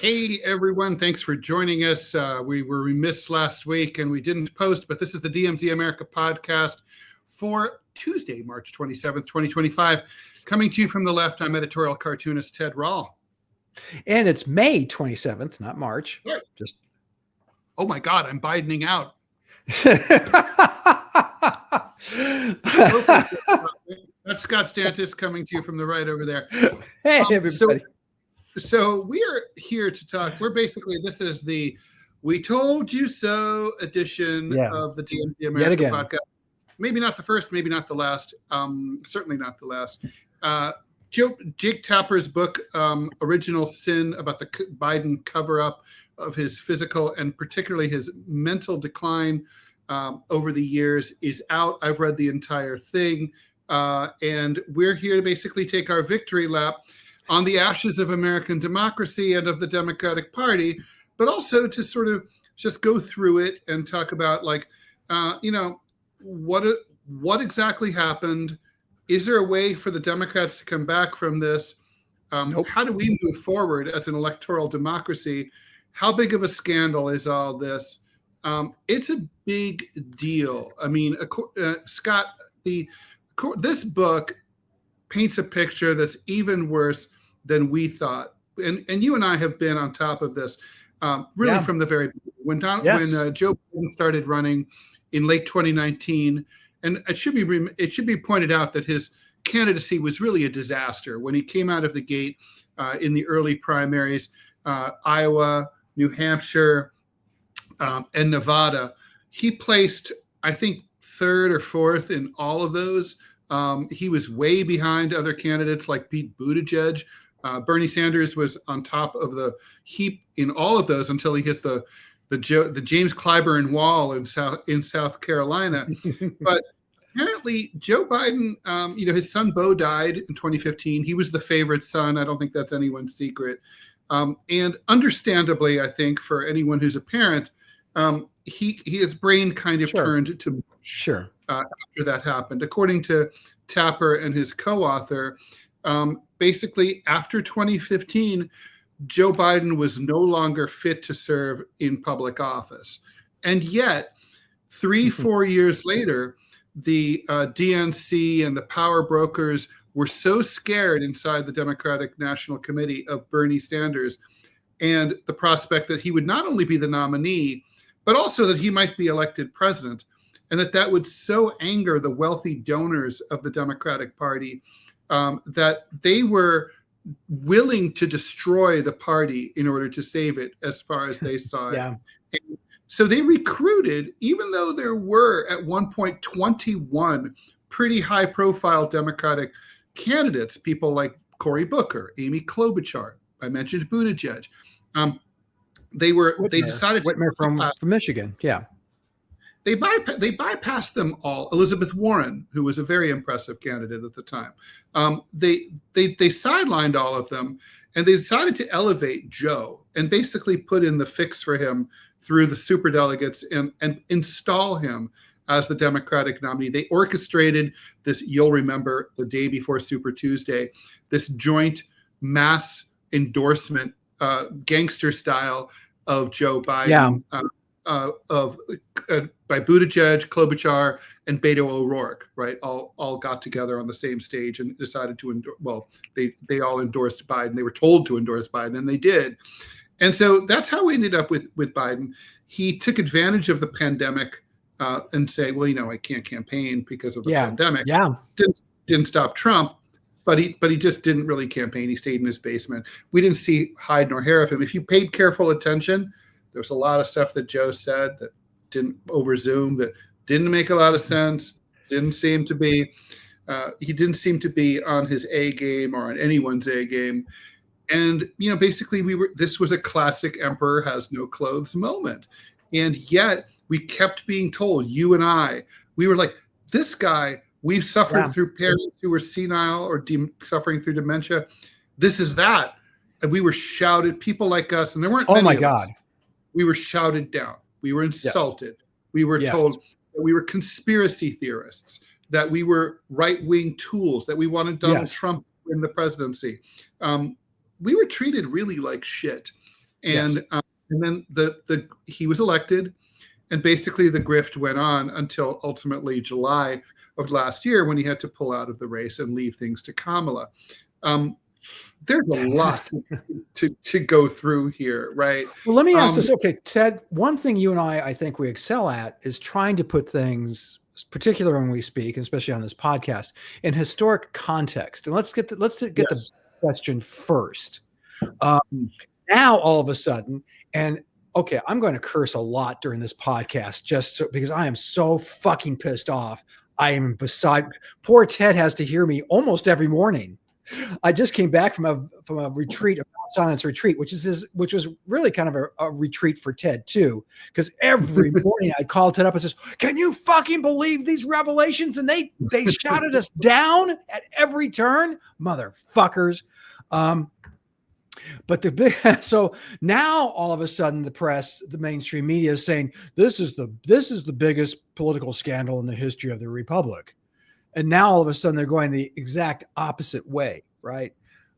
Hey, everyone. Thanks for joining us. We were remiss last week and we didn't post, but this is the DMZ America Podcast for Tuesday, March 27th, 2025. Coming to you from the left, I'm editorial cartoonist Ted Rall. And it's May 27th, not March. Right. Oh my God, I'm Bidening out. That's Scott Stantis coming to you from the right over there. Hey, everybody. So we are here to talk. This is the We Told You So edition of the DMZ America Podcast. Maybe not the first, maybe not the last. Certainly not the last. Jake Tapper's book, Original Sin, about the Biden cover-up of his physical and particularly his mental decline over the years, is out. I've read the entire thing. And we're here to basically take our victory lap on the ashes of American democracy and of the Democratic Party, but also to sort of just go through it and talk about, what exactly happened. Is there a way for the Democrats to come back from this? How do we move forward as an electoral democracy? How big of a scandal is all this? It's a big deal. I mean, Scott, this book paints a picture that's even worse than we thought. And you and I have been on top of this from the very beginning. When Joe Biden started running in late 2019, and it should be pointed out that his candidacy was really a disaster. When he came out of the gate in the early primaries, Iowa, New Hampshire, and Nevada, he placed, I think, third or fourth in all of those. He was way behind other candidates like Pete Buttigieg. Bernie Sanders was on top of the heap in all of those until he hit the James Clyburn wall in South Carolina. But apparently Joe Biden, his son Beau died in 2015. He was the favorite son. I don't think that's anyone's secret. And understandably, I think for anyone who's a parent, his brain kind of turned to mush after that happened. According to Tapper and his co-author, basically after 2015, Joe Biden was no longer fit to serve in public office. And yet, 3-4 years later, the DNC and the power brokers were so scared inside the Democratic National Committee of Bernie Sanders and the prospect that he would not only be the nominee, but also that he might be elected president, and that would so anger the wealthy donors of the Democratic Party that they were willing to destroy the party in order to save it, as far as they saw it. And so they recruited, even though there were at one point 21 pretty high-profile Democratic candidates, people like Cory Booker, Amy Klobuchar, I mentioned Buttigieg. They decided Whitmer from Michigan, They bypassed them all. Elizabeth Warren, who was a very impressive candidate at the time, they sidelined all of them, and they decided to elevate Joe and basically put in the fix for him through the superdelegates and install him as the Democratic nominee. They orchestrated this. You'll remember the day before Super Tuesday, this joint mass endorsement, gangster style of Joe Biden. By Buttigieg, Klobuchar, and Beto O'Rourke, right? All got together on the same stage and decided to endorse. Well, they all endorsed Biden. They were told to endorse Biden, and they did. And so that's how we ended up with Biden. He took advantage of the pandemic and say, well, I can't campaign because of the pandemic. Didn't stop Trump, but he just didn't really campaign. He stayed in his basement. We didn't see hide nor hair of him. If you paid careful attention, there was a lot of stuff that Joe said that didn't over Zoom, that didn't make a lot of sense. Didn't seem to be, he didn't seem to be on his A game or on anyone's A game. And, basically this was a classic emperor has no clothes moment. And yet we kept being told, you and I, we were like, this guy, we've suffered through parents who were senile or suffering through dementia. This is that. And we were shouted, people like us, and there weren't many of us. We were shouted down. We were insulted. We were told that we were conspiracy theorists, that we were right-wing tools, that we wanted Donald Trump in the presidency. We were treated really like shit. And Yes. and then he was elected, and basically the grift went on until ultimately July of last year when he had to pull out of the race and leave things to Kamala. There's a lot to go through here, right? Well, let me ask this. Okay, Ted, one thing you and I think we excel at is trying to put things, particularly when we speak, especially on this podcast, in historic context. And let's get the question first. Now, all of a sudden, and okay, I'm going to curse a lot during this podcast because I am so fucking pissed off. I am beside. Poor Ted has to hear me almost every morning. I just came back from a retreat, a silence retreat, which was really kind of a retreat for Ted too, because every morning I'd call Ted up and says, "Can you fucking believe these revelations?" And they shouted us down at every turn, motherfuckers. But so now all of a sudden the press, the mainstream media is saying this is the biggest political scandal in the history of the Republic. And now all of a sudden they're going the exact opposite way, right?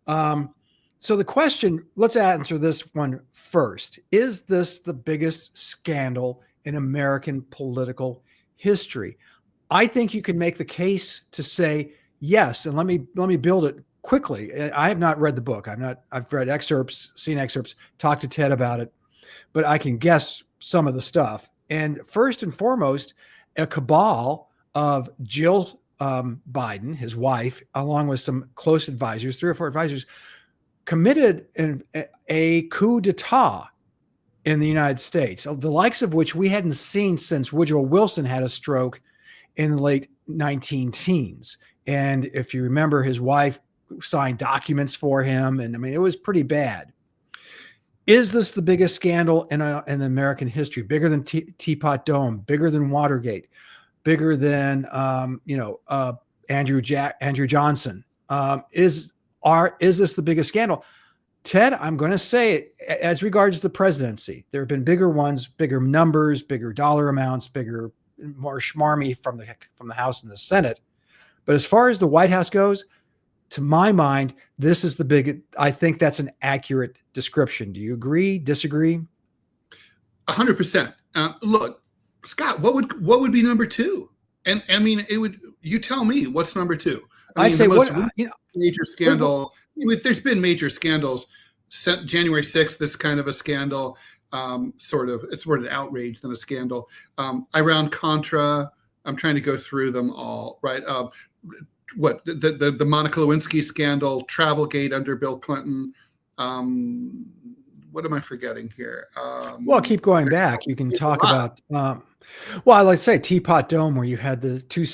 So the question, let's answer this one first. Is this the biggest scandal in American political history? I think you can make the case to say yes. And let me build it quickly. I have not read the book. I've read excerpts, seen excerpts, talked to Ted about it, but I can guess some of the stuff. And first and foremost, a cabal of Jill Biden, his wife, along with some close advisors, 3 or 4 advisors, committed a coup d'etat in the United States, the likes of which we hadn't seen since Woodrow Wilson had a stroke in the late 19-teens. And if you remember, his wife signed documents for him. And I mean, it was pretty bad. Is this the biggest scandal in American history? Bigger than Teapot Dome, bigger than Watergate, bigger than Andrew Johnson. Is this the biggest scandal? Ted, I'm going to say it as regards the presidency. There have been bigger ones, bigger numbers, bigger dollar amounts, bigger, more schmarmy from the House and the Senate. But as far as the White House goes, to my mind, this is the big. I think that's an accurate description. Do you agree? Disagree? 100%. Look, Scott, what would be number 2? And I mean, it would. You tell me what's number 2. I'd say major scandal. There's been major scandals. January 6th, this kind of a scandal. It's more an outrage than a scandal. Iran-Contra. I'm trying to go through them all. Right. The Monica Lewinsky scandal, Travelgate under Bill Clinton. What am I forgetting here? Well, keep going back. You can talk about. Well, let's say Teapot Dome, where you had the two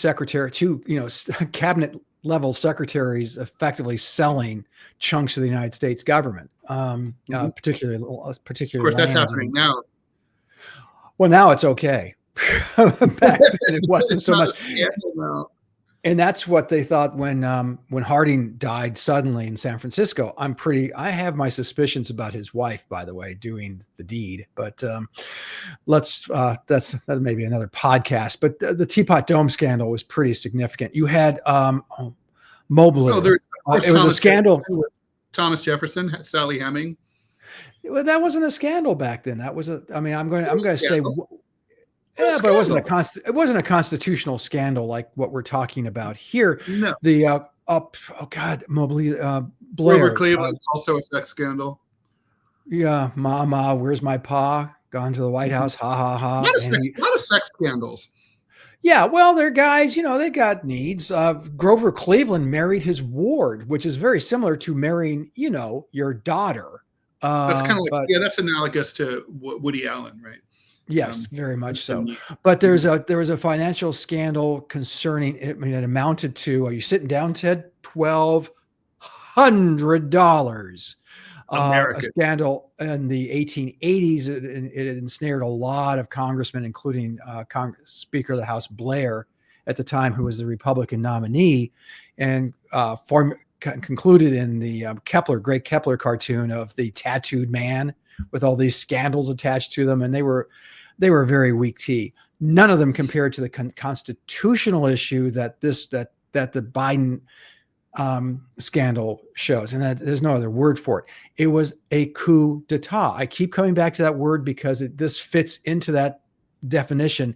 cabinet level secretaries effectively selling chunks of the United States government, particularly. Of course, that's happening now. Well, now it's okay. Back then it wasn't so much. And that's what they thought when Harding died suddenly in San Francisco. I have my suspicions about his wife, by the way, doing the deed. But that's maybe another podcast. But the Teapot Dome scandal was pretty significant. You had Mobley. Oh, it was a scandal. Thomas Jefferson, Sally Heming. Well, that wasn't a scandal back then. That was I'm going to say. Yeah, but it wasn't a constitutional scandal like what we're talking about here. No. The Mobley, Blair. Grover Cleveland, also a sex scandal. Yeah, Mama, where's my pa? Gone to the White House, ha ha ha. A lot of sex scandals. Yeah, well, they're guys, they got needs. Grover Cleveland married his ward, which is very similar to marrying, your daughter. That's kind of like, that's analogous to Woody Allen, right? Yes, very much so. But there was a financial scandal concerning it. I mean, it amounted to, are you sitting down, Ted? $1,200. A scandal in the 1880s. It ensnared a lot of congressmen, including Speaker of the House Blair at the time, who was the Republican nominee, and concluded in the Great Kepler cartoon of the tattooed man with all these scandals attached to them. And they were very weak tea. None of them compared to the constitutional issue that the Biden scandal shows, and that there's no other word for it. It was a coup d'etat. I keep coming back to that word because this fits into that definition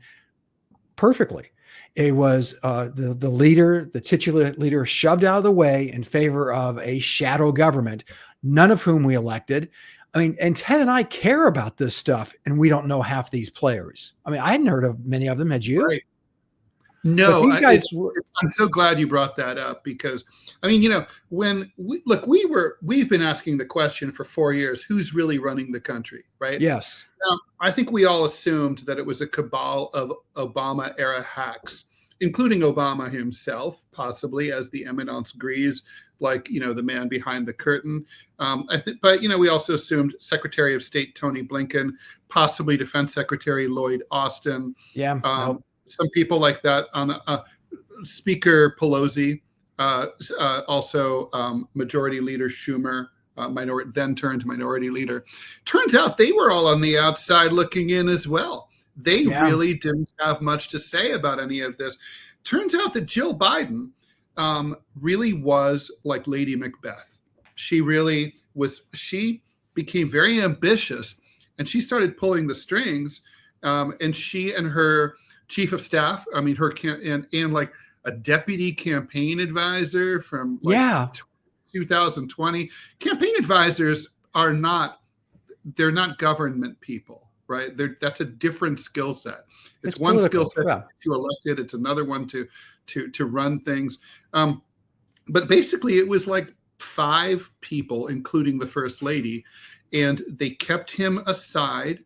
perfectly. It was the leader, the titular leader, shoved out of the way in favor of a shadow government, none of whom we elected. I mean, and Ted and I care about this stuff, and we don't know half these players. I mean, I hadn't heard of many of them. Had you? Right. No, these guys. I'm so glad you brought that up because, I mean, you know, when we've been asking the question for 4 years, who's really running the country, right? Yes. Now, I think we all assumed that it was a cabal of Obama-era hacks, including Obama himself, possibly as the eminence grise, like, you know, the man behind the curtain. But, you know, we also assumed Secretary of State Tony Blinken, possibly Defense Secretary Lloyd Austin. Yeah. Some people like that on Speaker Pelosi, also Majority Leader Schumer, then turned minority leader. Turns out they were all on the outside looking in as well. They really didn't have much to say about any of this. Turns out that Jill Biden really was like Lady Macbeth. She really was. She became very ambitious, and she started pulling the strings. And she and her chief of staff, I mean, and like a deputy campaign advisor from 2020. Campaign advisors they're not government people, right? That's a different skill set. It's one skill set to elect it. It's another one to run things. But basically it was like 5 people, including the first lady, and they kept him aside.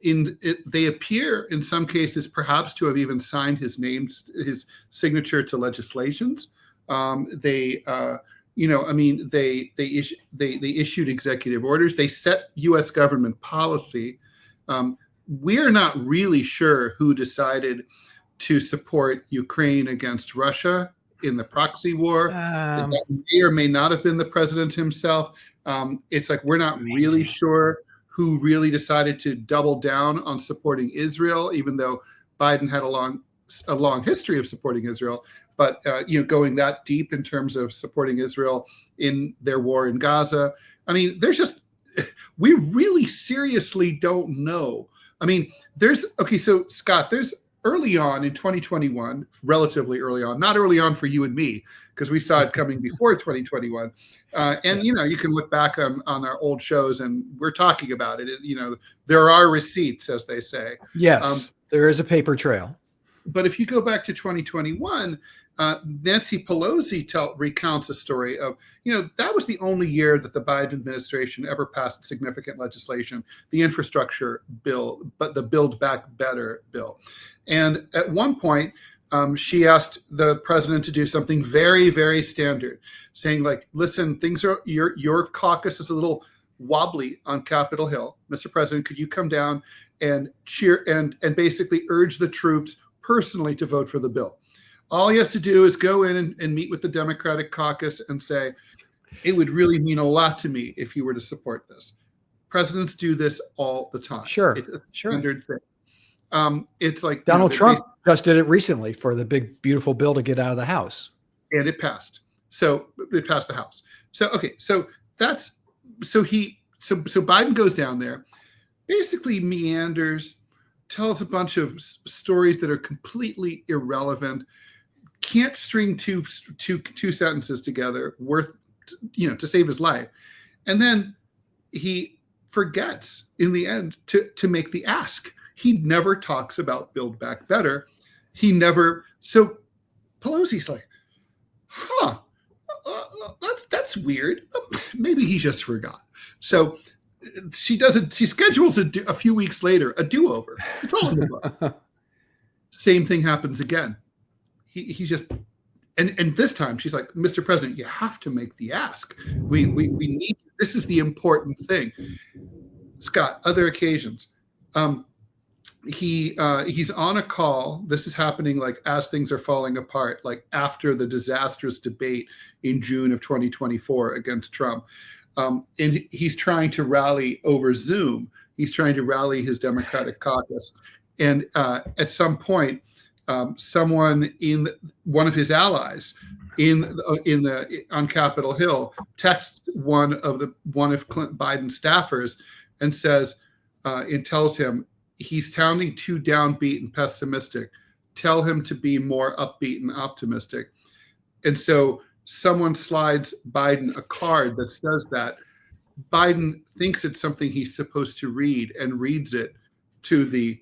They appear in some cases perhaps to have even signed his signature to legislations. They issued executive orders. They set U.S. government policy. We're not really sure who decided to support Ukraine against Russia in the proxy war. That may or may not have been the president himself. It's like we're not really sure who really decided to double down on supporting Israel, even though Biden had a long history of supporting Israel. But going that deep in terms of supporting Israel in their war in Gaza, I mean, we really seriously don't know. I mean, so Scott, there's early on in 2021, relatively early on, not early on for you and me, because we saw it coming before 2021. You can look back on our old shows and we're talking about it. There are receipts, as they say. Yes, there is a paper trail. But if you go back to 2021, Nancy Pelosi recounts a story of, that was the only year that the Biden administration ever passed significant legislation, the infrastructure bill, but the Build Back Better bill. And at one point, she asked the president to do something very, very standard, saying like, listen, your caucus is a little wobbly on Capitol Hill. Mr. President, could you come down and cheer and basically urge the troops personally to vote for the bill? All he has to do is go in and meet with the Democratic caucus and say, it would really mean a lot to me if you were to support this. Presidents do this all the time. Sure. It's a standard thing. It's like Donald Trump just did it recently for the big, beautiful bill to get out of the House. And it passed. So it passed the House. So, okay. So Biden goes down there, basically meanders, tells a bunch of stories that are completely irrelevant, can't string two sentences together worth, to save his life. And then he forgets in the end to make the ask. He never talks about Build Back Better. So Pelosi's like, that's weird. Maybe he just forgot. So she schedules a few weeks later, a do-over. It's all in the book. Same thing happens again. He just, and this time she's like, Mr. President, you have to make the ask. We need, this is the important thing. Scott, other occasions. He's on a call. This is happening like as things are falling apart, like after the disastrous debate in June of 2024 against Trump. And he's trying to rally over Zoom. He's trying to rally his Democratic caucus. And at some point, someone in one of his allies on Capitol Hill texts one of Biden's staffers and says, it tells him he's sounding too downbeat and pessimistic. Tell him to be more upbeat and optimistic. And so someone slides Biden a card that says that. Biden thinks it's something he's supposed to read and reads it to the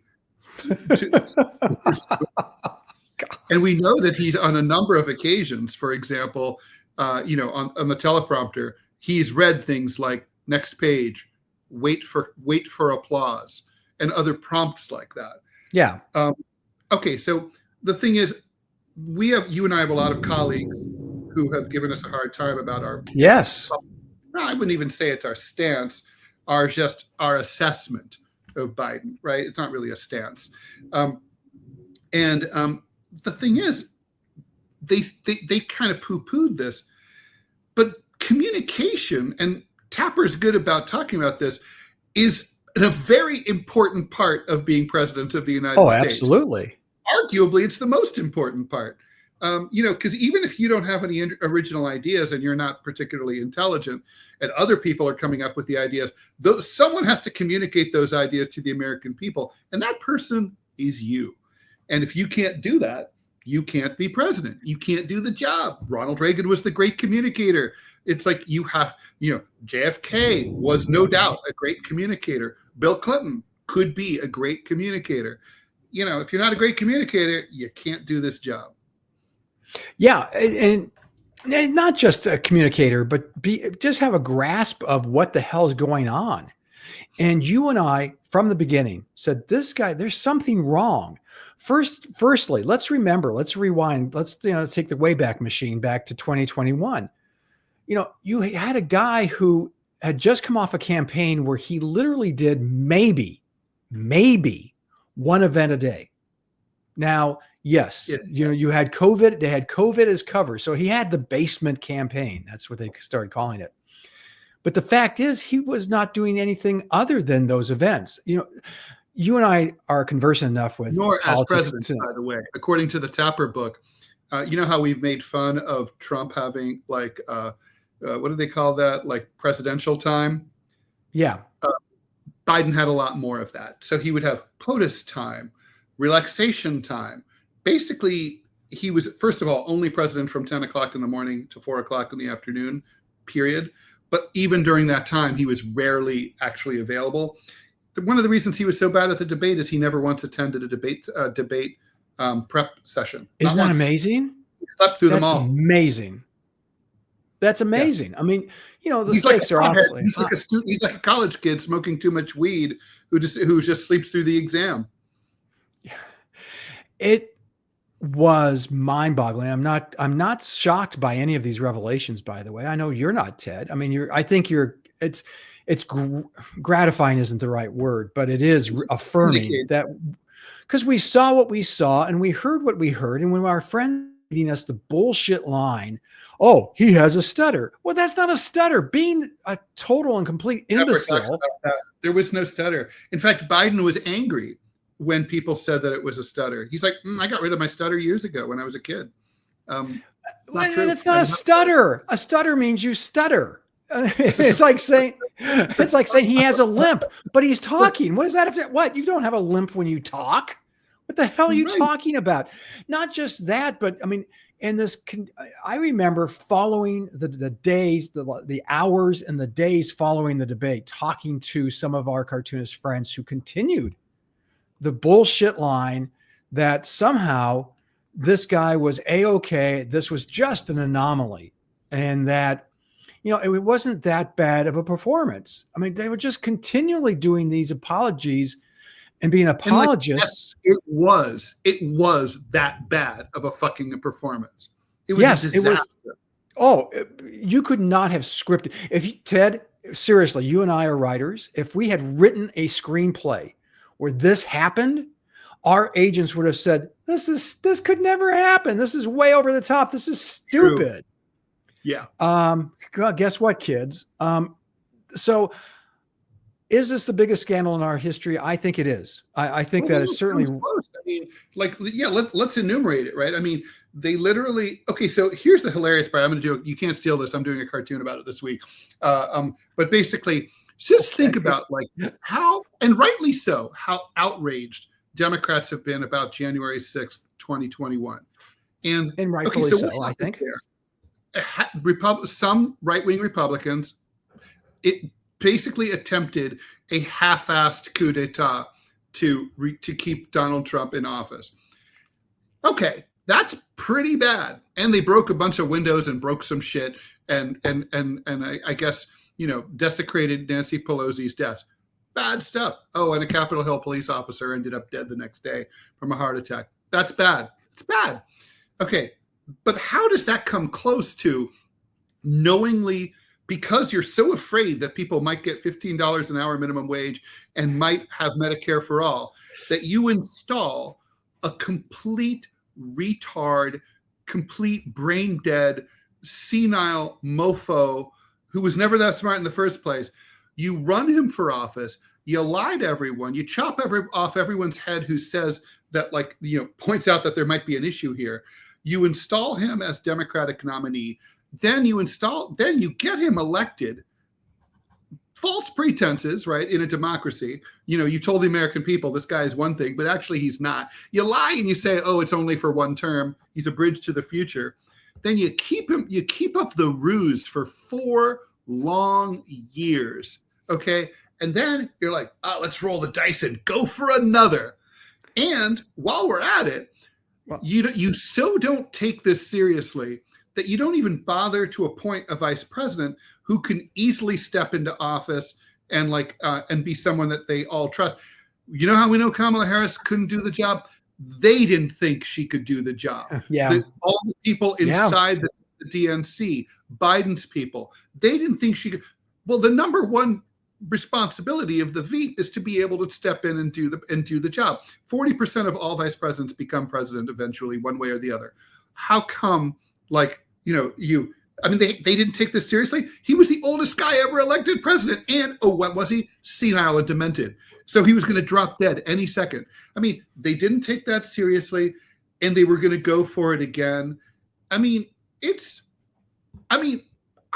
and we know that he's on a number of occasions, for example, on the teleprompter, he's read things like next page, wait for applause, and other prompts like that. Yeah. Okay, so the thing is, you and I have a lot of colleagues who have given us a hard time about our I wouldn't even say it's our stance, our assessment of Biden, right? It's not really a stance. The thing is, they kind of poo-pooed this, but communication, and Tapper's good about talking about this, is a very important part of being president of the United States. Oh, absolutely. Arguably, it's the most important part. Because even if you don't have any original ideas and you're not particularly intelligent, and other people are coming up with the ideas, someone has to communicate those ideas to the American people, and that person is you. And if you can't do that, you can't be president. You can't do the job. Ronald Reagan was the great communicator. It's like JFK was no doubt a great communicator. Bill Clinton could be a great communicator. If you're not a great communicator, you can't do this job. Yeah, and not just a communicator, but just have a grasp of what the hell is going on. And you and I, from the beginning, said, this guy, there's something wrong. Firstly, let's rewind. Let's take the Wayback Machine back to 2021. You had a guy who had just come off a campaign where he literally did maybe one event a day. Now, yes, you had COVID. They had COVID as cover. So he had the basement campaign. That's what they started calling it. But the fact is, he was not doing anything other than those events. You and I are conversant enough with nor as president, by the way. According to the Tapper book, you know how we've made fun of Trump having what do they call that? Like presidential time? Yeah. Biden had a lot more of that. So he would have POTUS time, relaxation time. Basically, he was, first of all, only president from 10 o'clock in the morning to 4 o'clock in the afternoon, period. But even during that time, he was rarely actually available. One of the reasons he was so bad at the debate is he never once attended a debate prep session. Isn't that amazing? He slept through them all. Amazing. That's amazing. Yeah. I mean, the he's stakes are awfully. He's like a college kid smoking too much weed who just sleeps through the exam. It was mind-boggling. I'm not shocked by any of these revelations, by the way. I know you're not, Ted. I mean, it's gratifying isn't the right word, but it is affirming that, because we saw what we saw and we heard what we heard. And when our friend feeding us the bullshit line, oh, he has a stutter. Well, that's not a stutter. Being a total and complete imbecile. There was no stutter. In fact, Biden was angry when people said that it was a stutter. He's like, I got rid of my stutter years ago when I was a kid. That's not a stutter. A stutter means you stutter. It's like saying he has a limp, but he's talking. What is that? What? You don't have a limp when you talk. What the hell are you talking about? Not just that, but I mean, I remember following the days, the hours and the days following the debate, talking to some of our cartoonist friends who continued the bullshit line that somehow this guy was A-okay. This was just an anomaly. And that, it wasn't that bad of a performance. I mean, they were just continually doing these apologies and being apologists. It was that bad of a fucking performance. It was a disaster. You could not have scripted. Ted, seriously, you and I are writers. If we had written a screenplay where this happened, our agents would have said, this could never happen. This is way over the top. This is stupid. True. Yeah. Guess what, kids? So Is this the biggest scandal in our history? I think it is. I think that it's certainly close. I mean, let's enumerate it, right? I mean, they literally. Okay, so here's the hilarious part. I'm going to do. You can't steal this. I'm doing a cartoon about it this week. But basically, just think about like how, and rightly so, how outraged Democrats have been about January 6th, 2021, and rightfully so. I think some right-wing Republicans, it basically attempted a half-assed coup d'etat to keep Donald Trump in office. Okay, that's pretty bad. And they broke a bunch of windows and broke some shit, and I guess desecrated Nancy Pelosi's desk. Bad stuff. Oh, and a Capitol Hill police officer ended up dead the next day from a heart attack. That's bad. It's bad. Okay, but how does that come close to knowingly? Because you're so afraid that people might get $15 an hour minimum wage and might have Medicare for all, that you install a complete retard, complete brain dead, senile mofo who was never that smart in the first place. You run him for office. You lie to everyone. You chop off everyone's head who says that, points out that there might be an issue here. You install him as Democratic nominee. Then you get him elected. False pretenses, right? In a democracy, you told the American people this guy is one thing, but actually he's not. You lie and you say, oh, it's only for one term. He's a bridge to the future. Then you keep up the ruse for 4 long years. Okay. And then you're like, oh, let's roll the dice and go for another. And while we're at it, you so don't take this seriously that you don't even bother to appoint a vice president who can easily step into office and be someone that they all trust. You know how we know Kamala Harris couldn't do the job? They didn't think she could do the job. Yeah. All the people inside the DNC, Biden's people, they didn't think she could. Well, the number one responsibility of the VP is to be able to step in and do the job. 40% of all vice presidents become president eventually, one way or the other. How come, they didn't take this seriously? He was the oldest guy ever elected president. And, what was he? Senile and demented. So he was going to drop dead any second. I mean, they didn't take that seriously, and they were going to go for it again.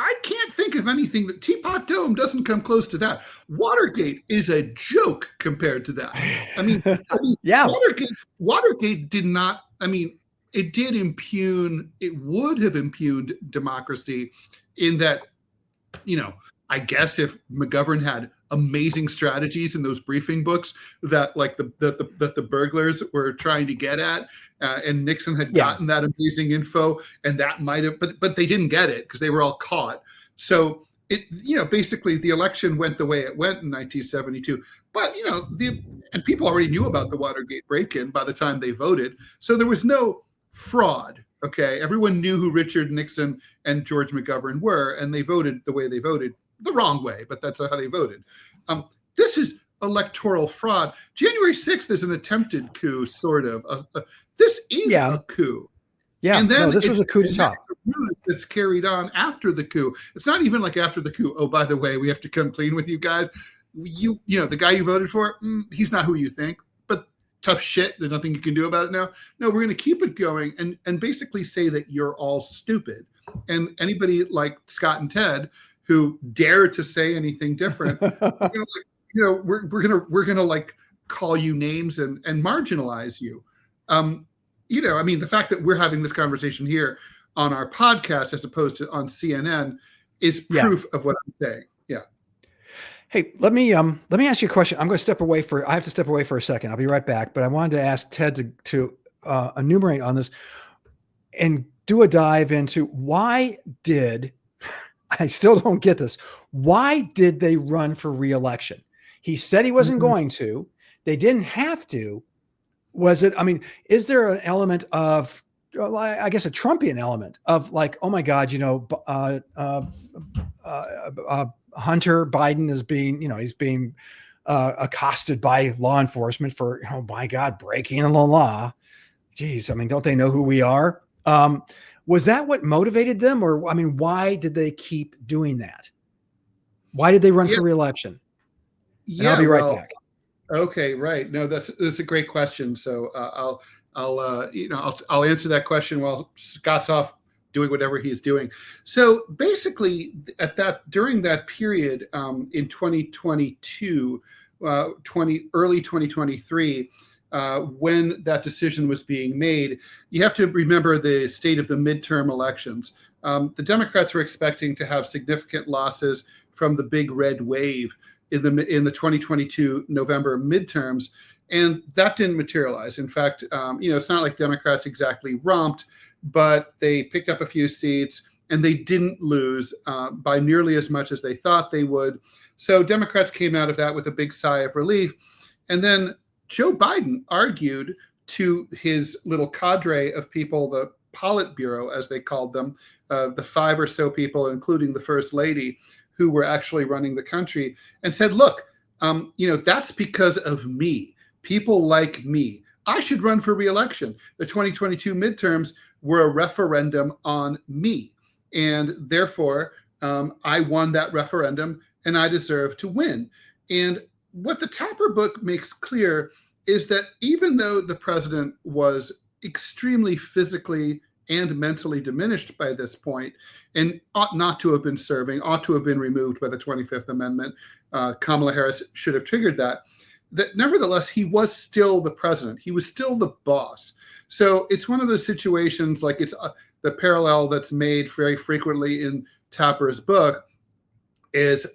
I can't think of anything that Teapot Dome doesn't come close to that. Watergate is a joke compared to that. Yeah. Watergate did not, it would have impugned democracy in that, I guess if McGovern had amazing strategies in those briefing books that the burglars were trying to get at, and Nixon had gotten that amazing info, and that might have, but they didn't get it because they were all caught. So it, basically the election went the way it went in 1972. But and people already knew about the Watergate break-in by the time they voted, so there was no fraud. Okay, everyone knew who Richard Nixon and George McGovern were, and they voted the way they voted. The wrong way, but that's how they voted. This is electoral fraud. January 6th is an attempted coup, sort of. This is a coup. Yeah, and then this was a coup d'etat. It's carried on after the coup. It's not even like after the coup. Oh, by the way, we have to come clean with you guys. The guy you voted for, he's not who you think. But tough shit. There's nothing you can do about it now. No, we're going to keep it going and basically say that you're all stupid. And anybody like Scott and Ted who dare to say anything different, we're gonna call you names and marginalize you. The fact that we're having this conversation here on our podcast as opposed to on CNN is proof of what I'm saying. Yeah. Hey, let me ask you a question. I have to step away for a second. I'll be right back. But I wanted to ask Ted to enumerate on this and do a dive into why I still don't get this. Why did they run for re-election? He said he wasn't going to. They didn't have to. Is there an element of, I guess, a Trumpian element of oh my God, Hunter Biden is being, he's being accosted by law enforcement for, oh my God, breaking the law. Geez, don't they know who we are? Was that what motivated them? Or, why did they keep doing that? Why did they run for re-election? And I'll be right back. Okay, right. No, that's a great question. So I'll answer that question while Scott's off doing whatever he's doing. So basically, during that period in 2022, early 2023, when that decision was being made, you have to remember the state of the midterm elections. The Democrats were expecting to have significant losses from the big red wave in the 2022 November midterms, and that didn't materialize. In fact, it's not like Democrats exactly romped, but they picked up a few seats, and they didn't lose by nearly as much as they thought they would. So Democrats came out of that with a big sigh of relief. And then Joe Biden argued to his little cadre of people, the Politburo, as they called them, the 5 or so people, including the First Lady, who were actually running the country, and said, look, that's because of me. People like me. I should run for re-election. The 2022 midterms were a referendum on me. And therefore, I won that referendum, and I deserve to win. And what the Tapper book makes clear is that even though the president was extremely physically and mentally diminished by this point, and ought not to have been serving, ought to have been removed by the 25th Amendment, Kamala Harris should have triggered that nevertheless, he was still the president. He was still the boss. So it's one of those situations, like it's the parallel that's made very frequently in Tapper's book is,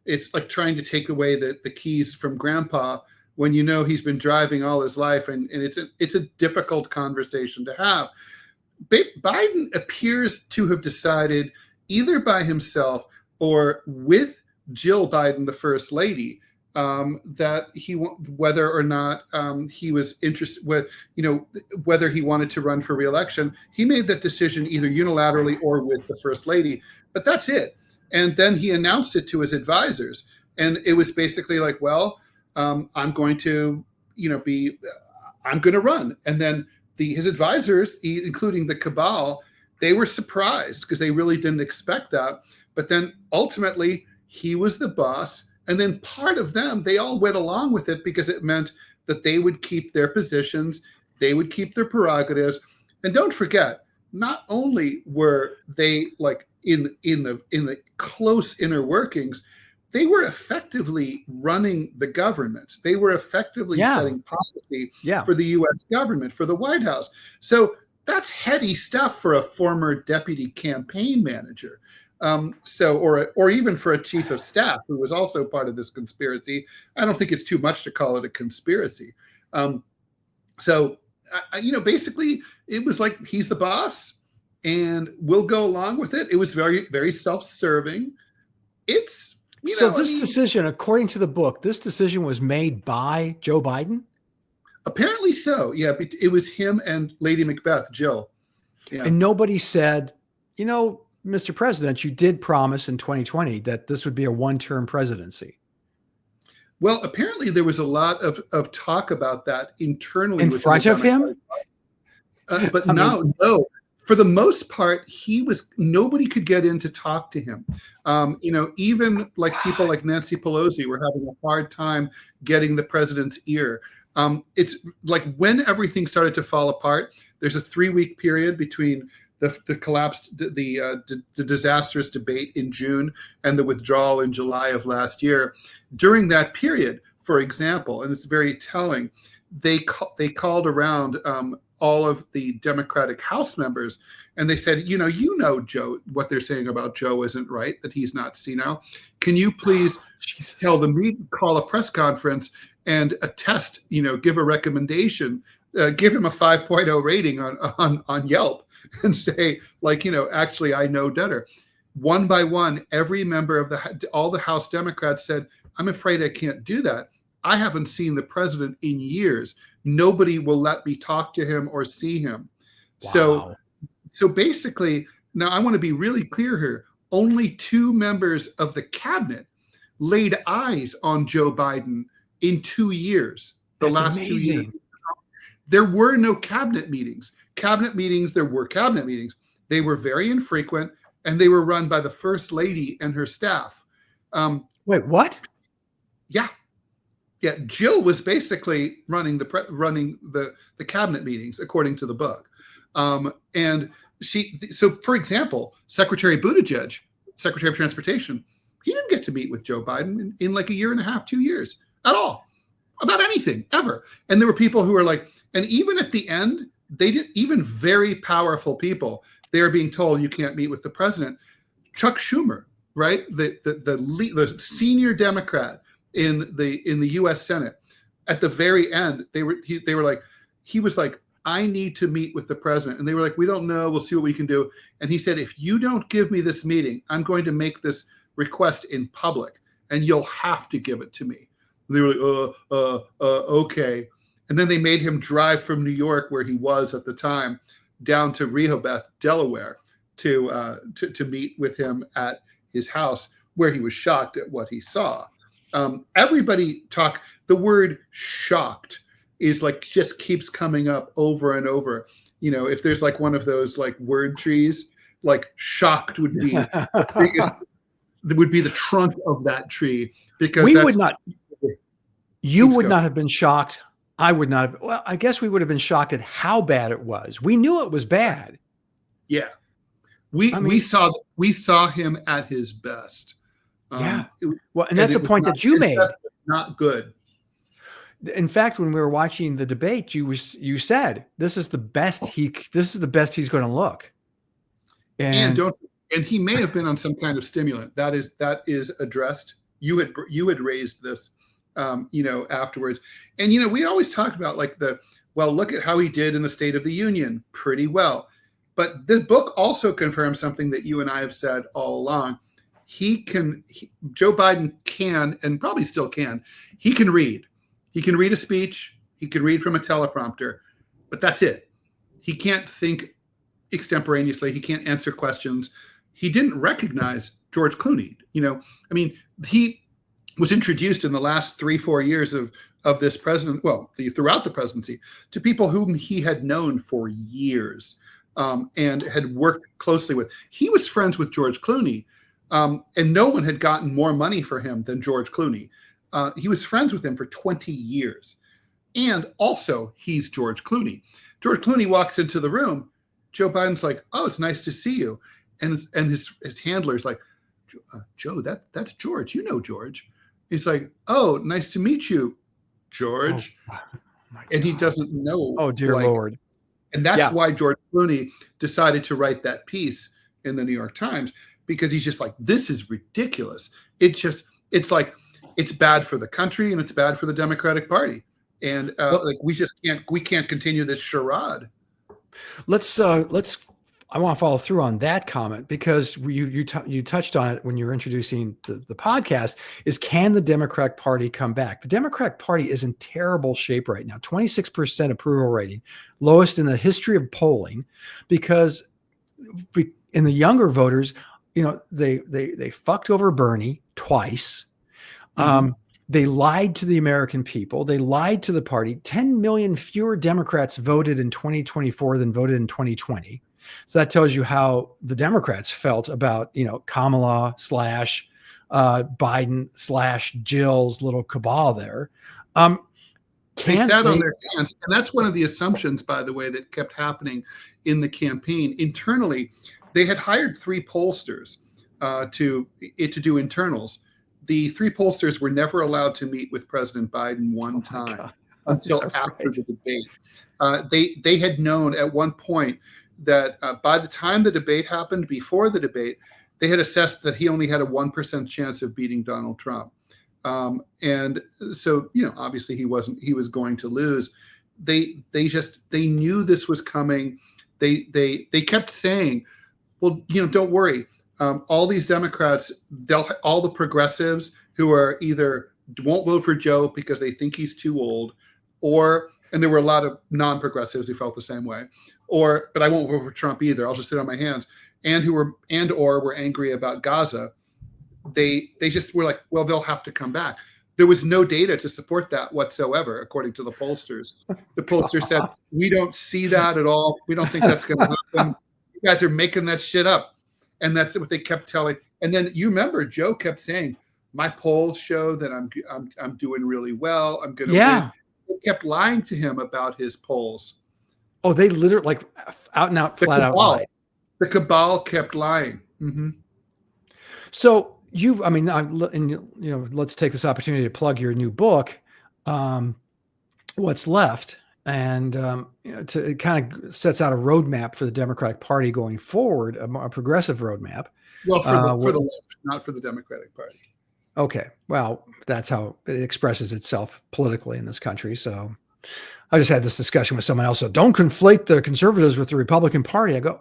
it's like trying to take away the keys from grandpa when he's been driving all his life, and it's a difficult conversation to have. Biden appears to have decided, either by himself or with Jill Biden, the First Lady, that whether or not he was interested, whether he wanted to run for re-election, he made that decision either unilaterally or with the First Lady. But that's it. And then he announced it to his advisors, and it was basically like, well, I'm going to, I'm going to run. And then his advisors, including the cabal, they were surprised because they really didn't expect that. But then ultimately, he was the boss. And then part of them, they all went along with it because it meant that they would keep their positions, they would keep their prerogatives. And don't forget, not only were they like in the close inner workings, they were effectively running the government. They were effectively setting policy for the U.S. government, for the White House. So that's heady stuff for a former deputy campaign manager. Or even for a chief of staff who was also part of this conspiracy. I don't think it's too much to call it a conspiracy. Basically, it was like he's the boss, and we'll go along with it. It was very, very self-serving. Decision, according to the book, this decision was made by Joe Biden? Apparently so, yeah. It was him and Lady Macbeth, Jill. Yeah. And nobody said, Mr. President, you did promise in 2020 that this would be a one-term presidency. Well, apparently there was a lot of talk about that internally. In front of him? But no. For the most part, nobody could get in to talk to him. Even like people like Nancy Pelosi were having a hard time getting the president's ear. It's like when everything started to fall apart, there's a 3-week period between the disastrous debate in June and the withdrawal in July of last year. During that period, for example, and it's very telling, they called around all of the Democratic House members, and they said, Joe, what they're saying about Joe isn't right, that he's not senile. Can you please tell them, call a press conference and attest, give a recommendation, give him a 5.0 rating on Yelp, and say, actually, I know better. One by one, every member of all the House Democrats said, I'm afraid I can't do that. I haven't seen the president in years. Nobody will let me talk to him or see him. Wow. So basically, now I want to be really clear here. Only 2 members of the cabinet laid eyes on Joe Biden in 2 years. The last amazing. 2 years. There were no cabinet meetings. There were cabinet meetings. They were very infrequent, and they were run by the First Lady and her staff. Wait, what? Yeah. Yeah. Jill was basically running the cabinet meetings, according to the book. And so for example, Secretary Buttigieg, Secretary of Transportation, he didn't get to meet with Joe Biden in like a year and a half, 2 years at all about anything ever. And there were people who were like, and even at the end, they didn't, even very powerful people, they are being told you can't meet with the president. Chuck Schumer, right? The senior Democrat in the U.S. Senate, at the very end, he was like, I need to meet with the president. And they were like, we don't know. We'll see what we can do. And he said, if you don't give me this meeting, I'm going to make this request in public and you'll have to give it to me. And they were like, okay. And then they made him drive from New York, where he was at the time, down to Rehoboth, Delaware, to meet with him at his house, where he was shocked at what he saw. Everybody the word shocked is like, just keeps coming up over and over. You know, if there's like one of those like word trees, like shocked would be the biggest, would be the trunk of that tree, because you would not have been shocked. I would not have. Well, I guess we would have been shocked at how bad it was. We knew it was bad. Yeah. We saw him at his best. Well, and that's a point that you made. Not good. In fact, when we were watching the debate, you said this is the best he's going to look. And he may have been on some kind of stimulant. That is addressed. You had raised this, afterwards. And we always talked about like look at how he did in the State of the Union, pretty well. But the book also confirms something that you and I have said all along. Joe Biden can, and probably still can, he can read. He can read a speech. He can read from a teleprompter, but that's it. He can't think extemporaneously. He can't answer questions. He didn't recognize George Clooney. He was introduced in the last 3-4 years of this president, throughout the presidency, to people whom he had known for years and had worked closely with. He was friends with George Clooney, and no one had gotten more money for him than George Clooney. He was friends with him for 20 years. And also, he's George Clooney. George Clooney walks into the room. Joe Biden's like, oh, it's nice to see you. And his handler's like, Joe, that's George. You know George. He's like, oh, nice to meet you, George. Oh, and he doesn't know. Oh, dear Lord. And that's why George Clooney decided to write that piece in the New York Times, because he's just like, this is ridiculous. It's like, it's bad for the country and it's bad for the Democratic Party. And we can't continue this charade. I want to follow through on that comment, because you touched on it when you were introducing the podcast, is can the Democratic Party come back? The Democratic Party is in terrible shape right now. 26% approval rating, lowest in the history of polling, because in the younger voters, they fucked over Bernie twice. They lied to the American people. They lied to the party. 10 million fewer Democrats voted in 2024 than voted in 2020. So that tells you how the Democrats felt about, Kamala / Biden / Jill's little cabal there. They sat on their hands. And that's one of the assumptions, by the way, that kept happening in the campaign. Internally, they had hired 3 pollsters to do internals. The 3 pollsters were never allowed to meet with President Biden one time until after the debate. They had known at one point that by the time the debate happened, before the debate, they had assessed that he only had a 1% chance of beating Donald Trump. And so, obviously he was going to lose. They knew this was coming. They kept saying, well, don't worry. All these Democrats, all the progressives who are either won't vote for Joe because they think he's too old, and there were a lot of non-progressives who felt the same way, but I won't vote for Trump either. I'll just sit on my hands. And were angry about Gaza. They just were like, well, they'll have to come back. There was no data to support that whatsoever, according to the pollsters. The pollsters said, we don't see that at all. We don't think that's going to happen. You guys are making that shit up. And that's what they kept telling. And then you remember Joe kept saying, my polls show that I'm doing really well. I'm going to Yeah. win. They kept lying to him about his polls. Oh, they literally like out and out, flat out lied. The cabal kept lying. Mm-hmm. So let's take this opportunity to plug your new book, What's Left. And it kind of sets out a roadmap for the Democratic Party going forward, a progressive roadmap. Well, for the left, not for the Democratic Party. Okay. Well, that's how it expresses itself politically in this country. So I just had this discussion with someone else. So don't conflate the conservatives with the Republican Party. I go,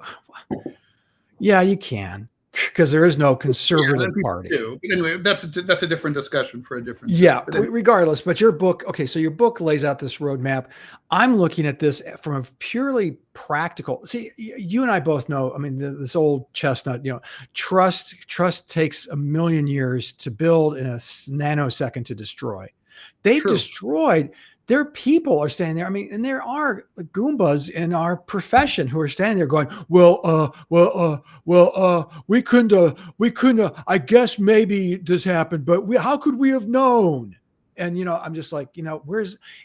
yeah, you can, because there is no conservative party. But anyway, that's a different discussion for a different. Yeah, regardless. But your book, okay, so your book lays out this roadmap. I'm looking at this from a purely practical. See, you and I both know. I mean, this old chestnut. Trust takes 1 million years to build and a nanosecond to destroy. They've destroyed. Their people are standing there. I mean, and there are Goombas in our profession who are standing there going, we couldn't, I guess maybe this happened, but how could we have known? And, I'm just like,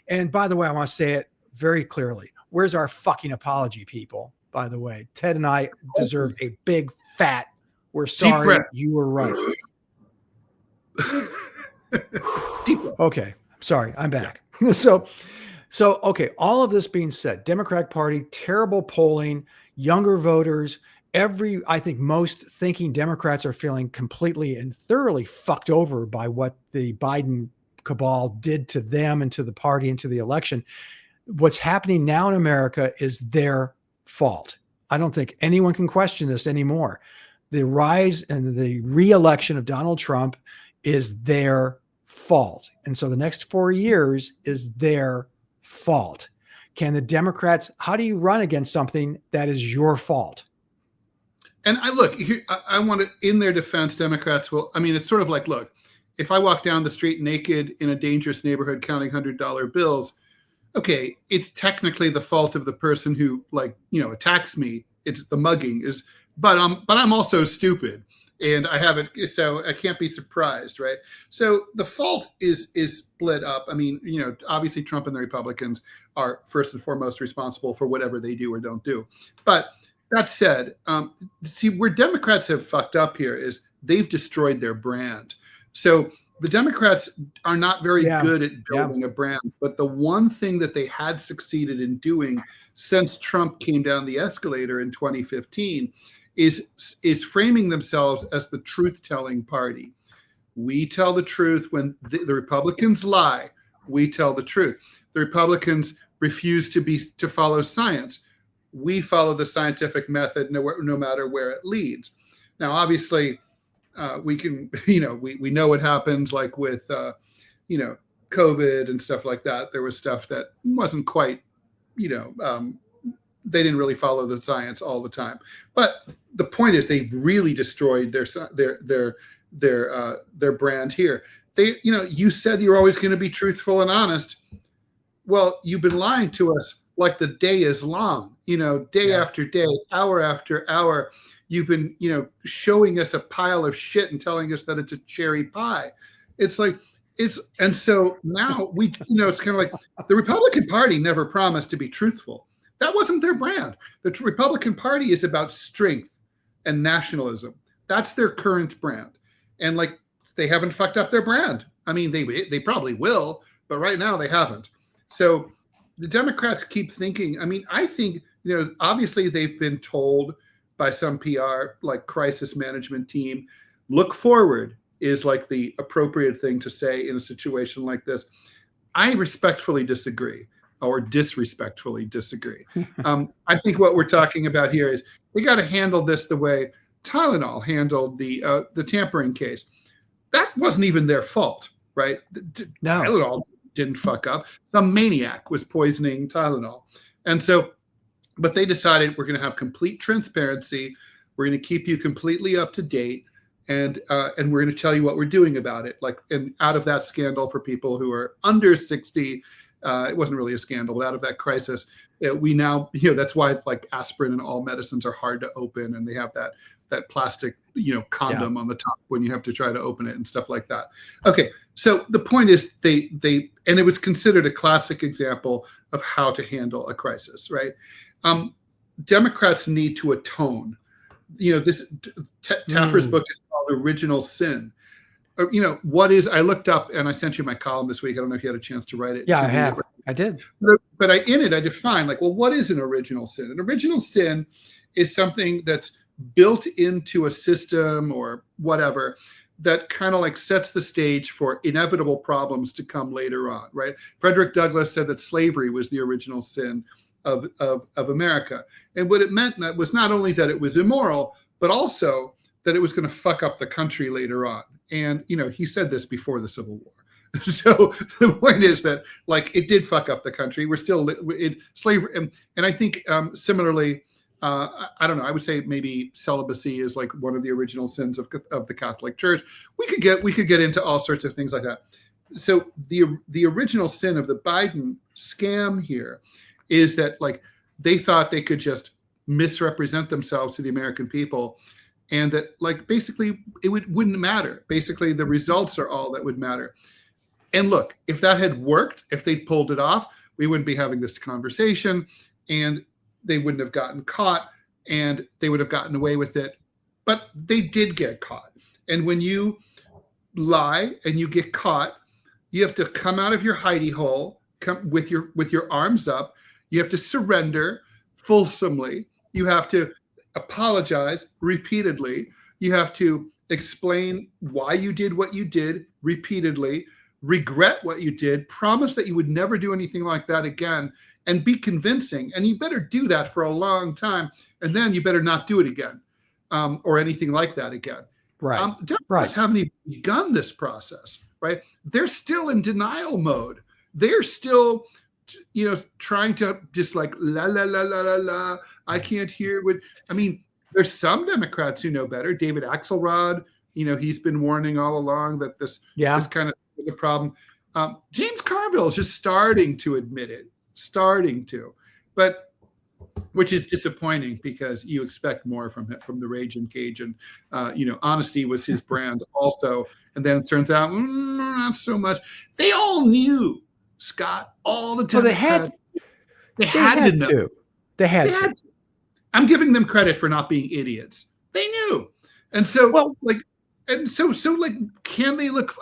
and by the way, I want to say it very clearly. Where's our fucking apology, people? By the way, Ted and I deserve a big fat, we're sorry, you were right. Okay. Sorry, I'm back. So okay, all of this being said, Democratic Party, terrible polling, younger voters, I think most thinking Democrats are feeling completely and thoroughly fucked over by what the Biden cabal did to them and to the party and to the election. What's happening now in America is their fault. I don't think anyone can question this anymore. The rise and the re-election of Donald Trump is their fault. And so the next 4 years is their fault. Can the Democrats, how do you run against something that is your fault? And I want to, in their defense, Democrats will, it's sort of like, look, if I walk down the street naked in a dangerous neighborhood counting $100 bills, okay, it's technically the fault of the person who attacks me. It's the mugging but I'm also stupid. And I haven't, so I can't be surprised, right? So the fault is split up. Obviously Trump and the Republicans are first and foremost responsible for whatever they do or don't do. But that said, see, where Democrats have fucked up here is they've destroyed their brand. So the Democrats are not very good at building a brand. But the one thing that they had succeeded in doing since Trump came down the escalator in 2015 is framing themselves as the truth-telling party. We tell the truth when the Republicans lie. We tell the truth. The Republicans refuse to follow science. We follow the scientific method no matter where it leads. Now, obviously, we can, we know what happens like with, COVID and stuff like that. There was stuff that wasn't quite, they didn't really follow the science all the time. But the point is, they've really destroyed their brand here. You said you're always going to be truthful and honest. Well, you've been lying to us like the day is long. Day after day, hour after hour. You've been, showing us a pile of shit and telling us that it's a cherry pie. And so now it's kind of like the Republican Party never promised to be truthful. That wasn't their brand. The Republican Party is about strength and nationalism. That's their current brand. And they haven't fucked up their brand. They probably will, but right now they haven't. So the Democrats keep thinking, I think, obviously they've been told by some PR, crisis management team, look forward is the appropriate thing to say in a situation like this. I respectfully disagree. Or disrespectfully disagree. I think what we're talking about here is we got to handle this the way Tylenol handled the tampering case. That wasn't even their fault, right? No. Tylenol didn't fuck up. Some maniac was poisoning Tylenol. And so, but they decided we're going to have complete transparency. We're going to keep you completely up to date. And we're going to tell you what we're doing about it. And out of that scandal for people who are under 60, it wasn't really a scandal, but out of that crisis, we now, that's why aspirin and all medicines are hard to open, and they have that plastic, condom on the top when you have to try to open it and stuff like that. Okay, so the point is and it was considered a classic example of how to handle a crisis, right? Democrats need to atone. This Tapper's book is called Original Sin. I looked up and I sent you my column this week. I don't know if you had a chance to write it. Yeah, I have. I did. But in it, I defined what is an original sin? An original sin is something that's built into a system or whatever that kind of sets the stage for inevitable problems to come later on, right? Frederick Douglass said that slavery was the original sin of America. And what it meant was not only that it was immoral, but also that it was going to fuck up the country later on. And, he said this before the Civil War. So the point is that it did fuck up the country. We're still in slavery. And I think similarly, I don't know, I would say maybe celibacy is one of the original sins of the Catholic Church. We could get into all sorts of things like that. So the original sin of the Biden scam here is that they thought they could just misrepresent themselves to the American people, and that basically it wouldn't matter. Basically, the results are all that would matter. And look, if that had worked, if they pulled it off, we wouldn't be having this conversation, and they wouldn't have gotten caught, and they would have gotten away with it. But they did get caught. And when you lie and you get caught, you have to come out of your hidey hole, come with your arms up. You have to surrender fulsomely. You have to apologize repeatedly. You have to explain why you did what you did repeatedly, regret what you did, promise that you would never do anything like that again, and be convincing. And you better do that for a long time. And then you better not do it again, or anything like that again. Right. Democrats haven't even begun this process, right? They're still in denial mode. They're still, trying to just la, la, la, la, la, la. I can't hear what, there's some Democrats who know better. David Axelrod, he's been warning all along that this kind of is a problem. James Carville is just starting to admit it, but which is disappointing because you expect more from the Rage and Cage, and honesty was his brand also. And then it turns out not so much. They all knew, Scott, all the time. Well, they had to know. They had to. I'm giving them credit for not being idiots. They knew. And so can they look,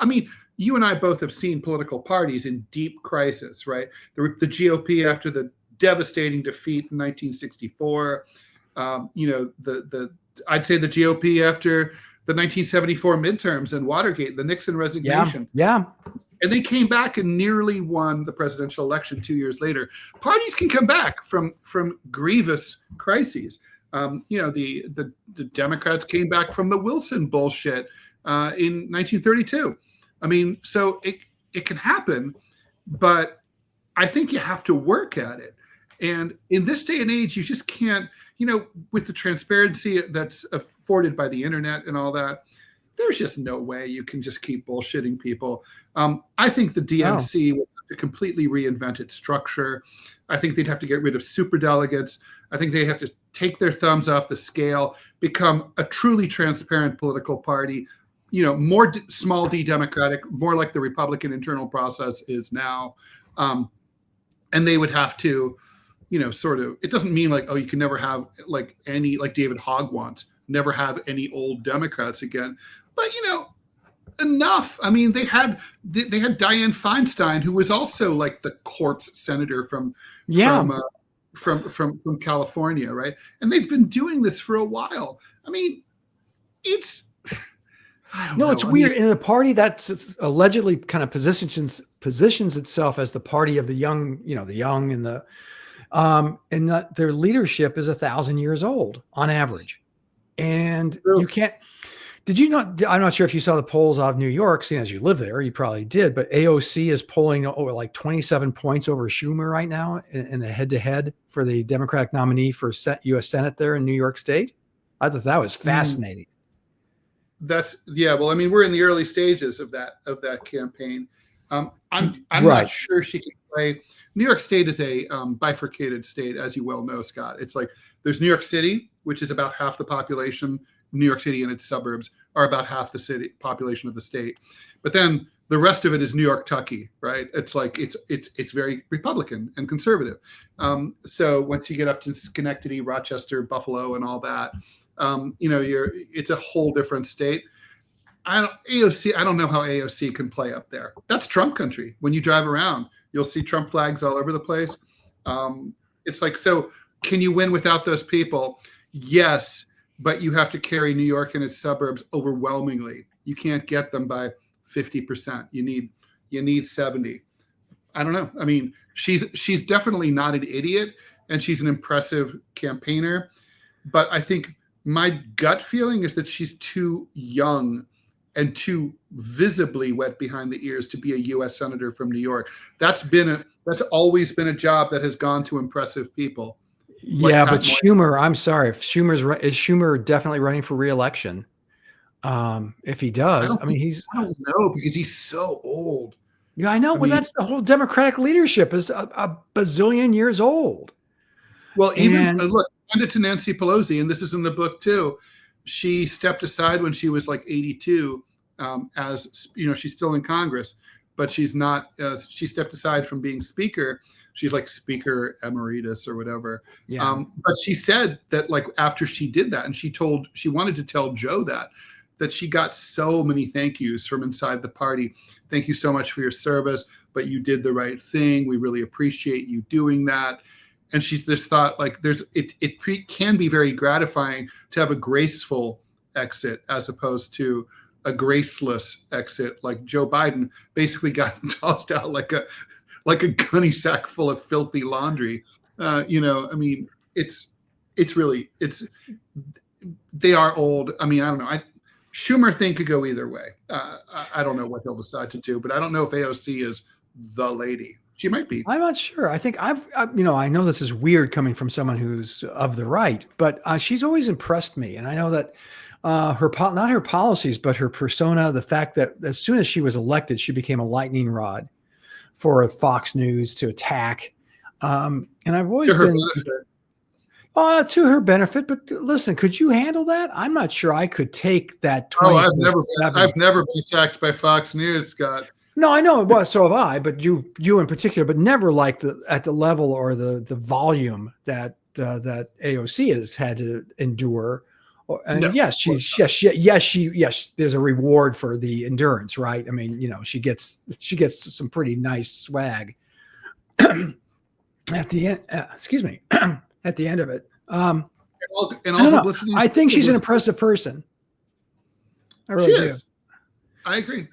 you and I both have seen political parties in deep crisis, right? The GOP after the devastating defeat in 1964, I'd say the GOP after the 1974 midterms and Watergate, the Nixon resignation. Yeah. And they came back and nearly won the presidential election 2 years later. Parties can come back from grievous crises. The Democrats came back from the Wilson bullshit in 1932. So it can happen, but I think you have to work at it. And in this day and age, you just can't, with the transparency that's afforded by the internet and all that, there's just no way you can just keep bullshitting people. I think the DNC would have to completely reinvent its structure. I think they'd have to get rid of superdelegates. I think they have to take their thumbs off the scale, become a truly transparent political party, more small d democratic, more like the Republican internal process is now. And they would have to, it doesn't mean you can never have any, David Hogg wants, never have any old Democrats again. But, enough. They had Dianne Feinstein, who was also the corpse senator from California, right? And they've been doing this for a while. It's weird. In a party that's allegedly kind of positions itself as the party of the young, and that their leadership is 1,000 years old on average. And you can't. Did you not? I'm not sure if you saw the polls out of New York, seeing as you live there, you probably did. But AOC is polling over 27 points over Schumer right now in the head-to-head for the Democratic nominee for U.S. Senate there in New York State. I thought that was fascinating. Well, we're in the early stages of that campaign. I'm not sure she can play. New York State is a bifurcated state, as you well know, Scott. It's there's New York City, which is about half the population New York City and its suburbs are about half the city population of the state. But then the rest of it is New York-tucky, right? It's like it's very Republican and conservative. So once you get up to Schenectady, Rochester, Buffalo, and all that, it's a whole different state. I don't know how AOC can play up there. That's Trump country. When you drive around, you'll see Trump flags all over the place. It's like, so can you win without those people? Yes, but you have to carry New York and its suburbs overwhelmingly. You can't get them by 50%. You need 70. I don't know. I mean, she's definitely not an idiot, and she's an impressive campaigner. But I think my gut feeling is that she's too young and too visibly wet behind the ears to be a U.S. senator from New York. That's always been a job that has gone to impressive people. Yeah, but Schumer, I'm sorry, is Schumer definitely running for re-election? If he does, I don't know, because he's so old. Yeah, I know. Well, that's the whole Democratic leadership is a bazillion years old. Well, even look, send it to Nancy Pelosi, and this is in the book too. She stepped aside when she was like 82, as she's still in Congress, but she's not. She stepped aside from being speaker. She's like Speaker Emeritus or whatever. Yeah. But she said that like after she did that, and she wanted to tell Joe that she got so many thank yous from inside the party. Thank you so much for your service, but you did the right thing. We really appreciate you doing that. And she just thought like it can be very gratifying to have a graceful exit as opposed to a graceless exit. Like Joe Biden basically got tossed out like a gunny sack full of filthy laundry. I mean, they are old. I mean, I don't know. Schumer thing could go either way. I don't know what he'll decide to do, but I don't know if AOC is the lady. She might be. I'm not sure. I think I know this is weird coming from someone who's of the right, but she's always impressed me. And I know that not her policies, but her persona, the fact that as soon as she was elected, she became a lightning rod for Fox News to attack. And I've always been to her benefit. But listen, could you handle that? I'm not sure I could take that. I've never been attacked by Fox News, Scott. No, I know. Well, so have I, but you in particular, but never like at the level or the volume that AOC has had to endure. And no, yes, there's a reward for the endurance, right? I mean, she gets some pretty nice swag at the end. At the end of it. I think she's an impressive person. I really do. I agree.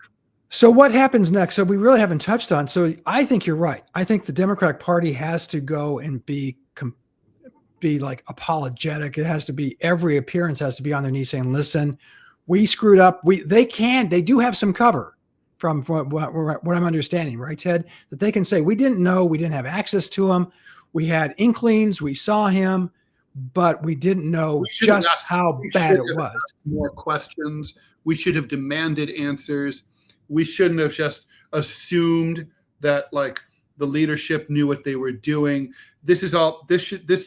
So what happens next? So we really haven't touched on. So I think you're right. I think the Democratic Party has to go and be like apologetic. It has to be, every appearance has to be on their knees saying, listen, we screwed up. They do have some cover from what I'm understanding, right, Ted? That they can say, we didn't know, we didn't have access to him. We had inklings, we saw him, but we didn't know just how bad it was. More questions. We should have demanded answers. We shouldn't have just assumed that like the leadership knew what they were doing. This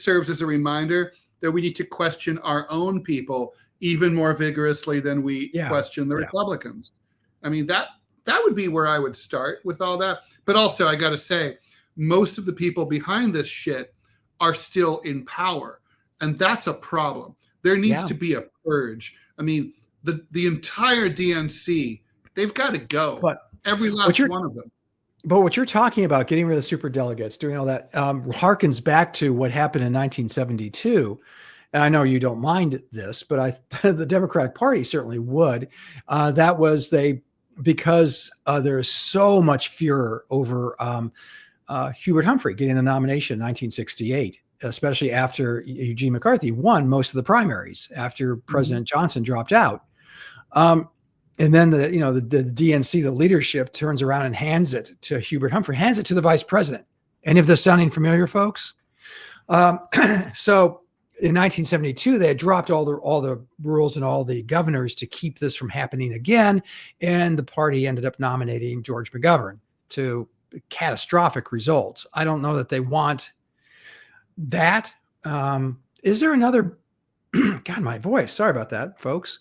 serves as a reminder that we need to question our own people even more vigorously than we question the Republicans. I mean, that would be where I would start with all that. But also, I got to say, most of the people behind this shit are still in power, and that's a problem. There needs to be a purge. I mean, the entire DNC, they've got to go. But every last one of them. But what you're talking about, getting rid of the superdelegates, doing all that, harkens back to what happened in 1972. And I know you don't mind this, but the Democratic Party certainly would. That was because there's so much furor over Hubert Humphrey getting the nomination in 1968, especially after Eugene McCarthy won most of the primaries after President Johnson dropped out. And then the DNC, the leadership, turns around and hands it to Hubert Humphrey, hands it to the vice president. Any of this sounding familiar, folks? So in 1972, they had dropped all the rules and all the governors to keep this from happening again, and the party ended up nominating George McGovern to catastrophic results. I don't know that they want that. Is there another God, my voice. Sorry about that, folks.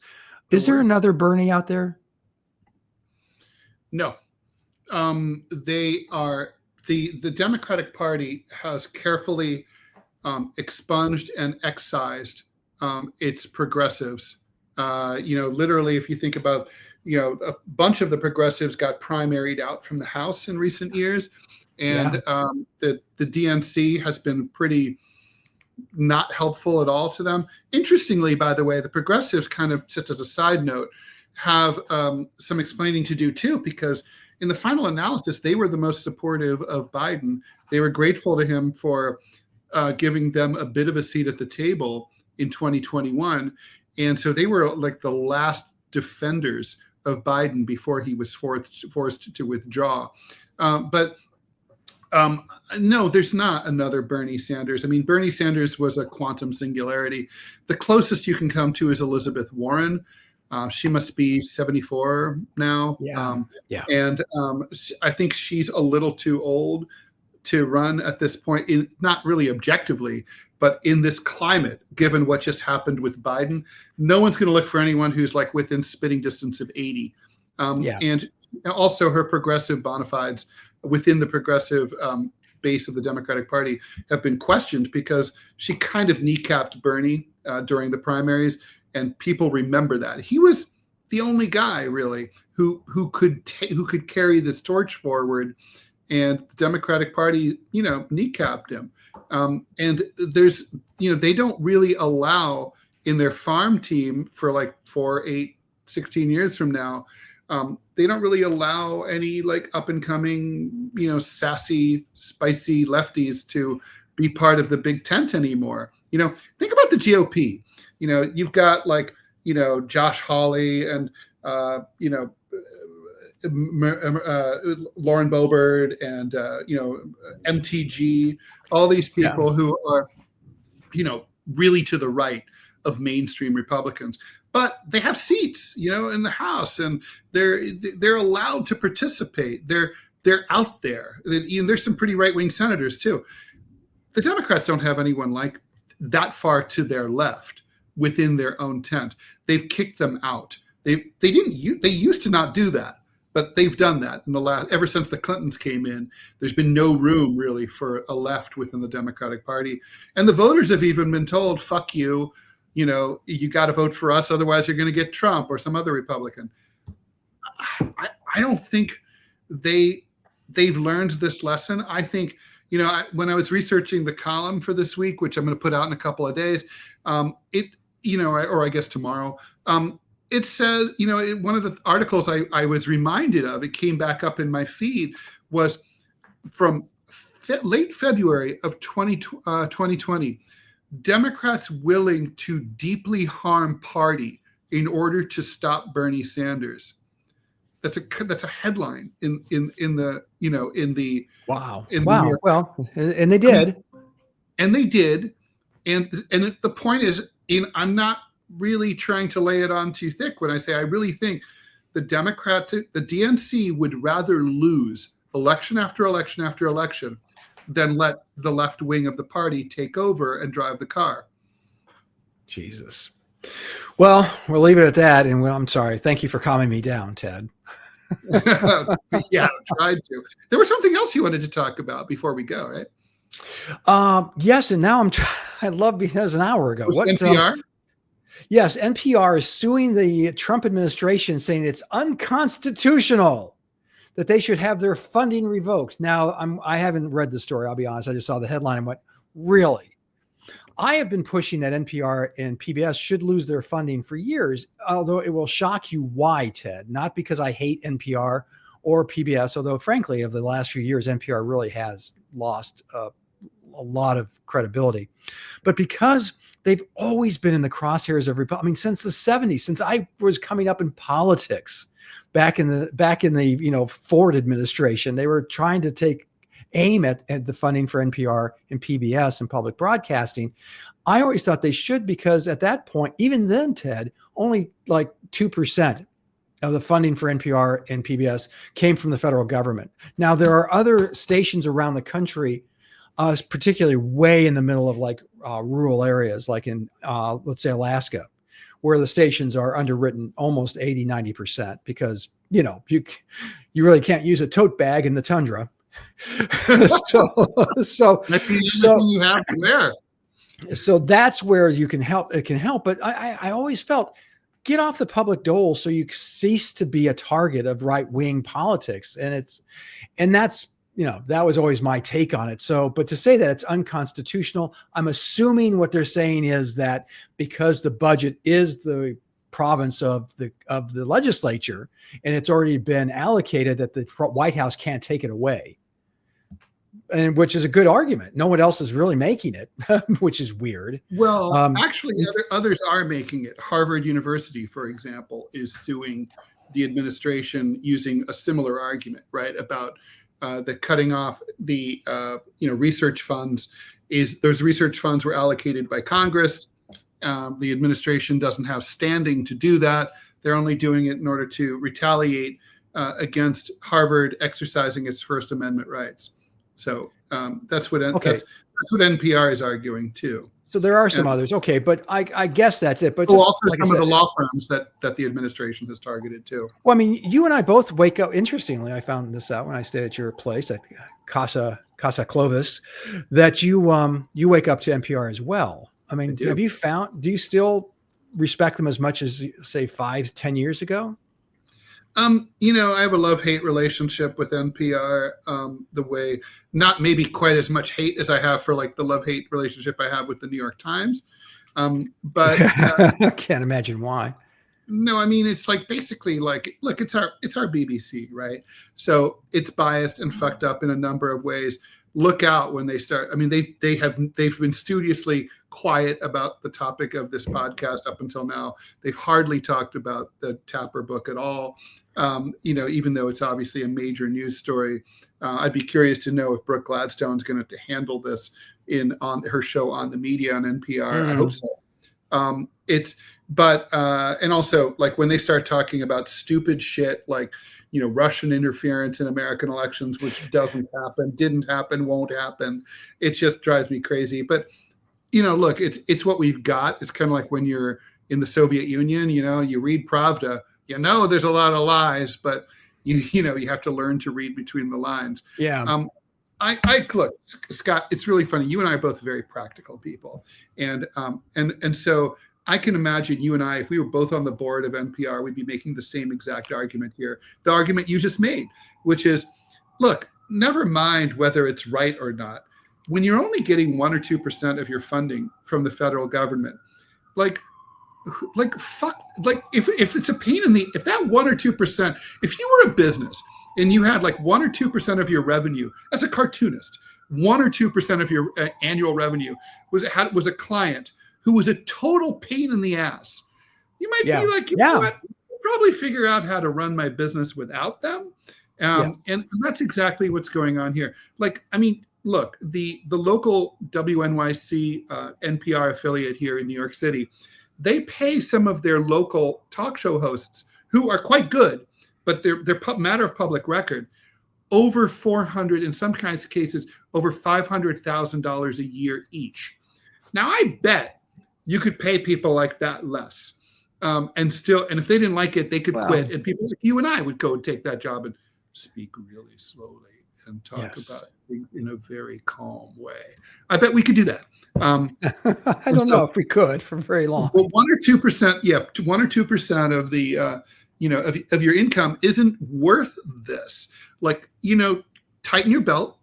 Is there another Bernie out there? No. They are the Democratic Party has carefully expunged and excised its progressives. Literally, if you think about, a bunch of the progressives got primaried out from the House in recent years, and the DNC has been pretty not helpful at all to them. Interestingly, by the way, the progressives, kind of just as a side note, have some explaining to do too, because in the final analysis, they were the most supportive of Biden. They were grateful to him for giving them a bit of a seat at the table in 2021. And so they were like the last defenders of Biden before he was forced to withdraw. But no, there's not another Bernie Sanders. I mean, Bernie Sanders was a quantum singularity. The closest you can come to is Elizabeth Warren. She must be 74 now. And I think she's a little too old to run at this point, not really objectively, but in this climate, given what just happened with Biden. No one's going to look for anyone who's like within spitting distance of 80. And also her progressive bona fides within the progressive base of the Democratic Party have been questioned because she kind of kneecapped Bernie during the primaries. And people remember that. He was the only guy really who could carry this torch forward, and the Democratic Party, kneecapped him. And there's, they don't really allow in their farm team for like 4, 8, 16 years from now, they don't really allow any like up and coming, sassy, spicy lefties to be part of the big tent anymore. Think about the GOP. You've got like, Josh Hawley and, Lauren Boebert and, MTG, all these people who are, really to the right of mainstream Republicans. But they have seats, in the House, and they're allowed to participate. They're out there. And there's some pretty right-wing senators too. The Democrats don't have anyone like that far to their left within their own tent. They've kicked them out. They used to not do that, but they've done that ever since the Clintons came in. There's been no room really for a left within the Democratic Party, and the voters have even been told, "Fuck you." You got to vote for us, otherwise you're going to get Trump or some other Republican. I don't think they've learned this lesson. I think, when I was researching the column for this week, which I'm going to put out in a couple of days, or I guess tomorrow, it says, one of the articles I was reminded of, it came back up in my feed, was from late February of 2020. Democrats willing to deeply harm party in order to stop Bernie Sanders. That's a headline in the wow. Well, and they did, and the point is, I'm not really trying to lay it on too thick when I say I really think the DNC would rather lose election after election after election than let the left wing of the party take over and drive the car. Jesus. Well, we'll leave it at that. And I'm sorry. Thank you for calming me down, Ted. Yeah, I tried to. There was something else you wanted to talk about before we go, right? Yes. And now I love because an hour ago. What NPR? Yes. NPR is suing the Trump administration, saying it's unconstitutional that they should have their funding revoked. Now, I haven't read the story, I'll be honest. I just saw the headline and went, really? I have been pushing that NPR and PBS should lose their funding for years, although it will shock you why, Ted. Not because I hate NPR or PBS, although frankly, of the last few years, NPR really has lost a lot of credibility, but because they've always been in the crosshairs of since the 70s, since I was coming up in politics. Back in the Ford administration, they were trying to take aim at the funding for NPR and PBS and public broadcasting. I always thought they should, because at that point, even then, Ted, only like 2% of the funding for NPR and PBS came from the federal government. Now, there are other stations around the country particularly way in the middle of like rural areas, like in, let's say, Alaska, where the stations are underwritten almost 80-90% because, you really can't use a tote bag in the tundra. so you have to wear. So that's where you can help. It can help. But I always felt, get off the public dole so you cease to be a target of right-wing politics. And that's, that was always my take on it. So, but to say that it's unconstitutional, I'm assuming what they're saying is that because the budget is the province of the legislature and it's already been allocated, that the White House can't take it away. And which is a good argument. No one else is really making it, which is weird. Well, actually, others are making it. Harvard University, for example, is suing the administration using a similar argument, right? About the cutting off the research funds. Those research funds were allocated by Congress. The administration doesn't have standing to do that. They're only doing it in order to retaliate against Harvard exercising its First Amendment rights. So that's what NPR is arguing too. So there are some others, okay, but I guess that's it. But also like some of the law firms that the administration has targeted too. Well, I mean, you and I both wake up. Interestingly, I found this out when I stayed at your place at Casa Clovis, that you wake up to NPR as well. I mean, do you still respect them as much as, say, 5-10 years ago? I have a love-hate relationship with NPR, the way, not maybe quite as much hate as I have for like the love-hate relationship I have with the New York Times. But I can't imagine why. No, I mean, it's like basically like, look, it's our BBC, right? So it's biased and fucked up in a number of ways. Look out when they start. I mean, they've been studiously quiet about the topic of this podcast up until now. They've hardly talked about the Tapper book at all. Even though it's obviously a major news story. I'd be curious to know if Brooke Gladstone's going to handle this on her show On the Media on NPR. I hope so. And also like when they start talking about stupid shit like, Russian interference in American elections, which doesn't happen, didn't happen, won't happen. It just drives me crazy. But, look, it's what we've got. It's kind of like when you're in the Soviet Union, you read Pravda, there's a lot of lies, but you have to learn to read between the lines. Yeah. Look, Scott, it's really funny. You and I are both very practical people. And so I can imagine you and I, if we were both on the board of NPR, we'd be making the same exact argument here. The argument you just made, which is, look, never mind whether it's right or not. When you're only getting 1 or 2% of your funding from the federal government, fuck, if it's a pain in the, if that 1 or 2%, if you were a business and you had like 1 or 2% of your revenue as a cartoonist, 1 or 2% of your annual revenue was a client who was a total pain in the ass, you might be like, you know what? I'll probably figure out how to run my business without them. And that's exactly what's going on here. Like, I mean, look, the local WNYC NPR affiliate here in New York City, they pay some of their local talk show hosts who are quite good, but they're matter of public record, over $400, in some kinds of cases, over $500,000 a year each. Now, I bet you could pay people like that less. And if they didn't like it, they could quit. And people like you and I would go and take that job and speak really slowly and talk about it in a very calm way. I bet we could do that. I don't know if we could for very long. Well, 1 or 2%, 1 or 2% of the, of your income isn't worth this. Like, tighten your belt,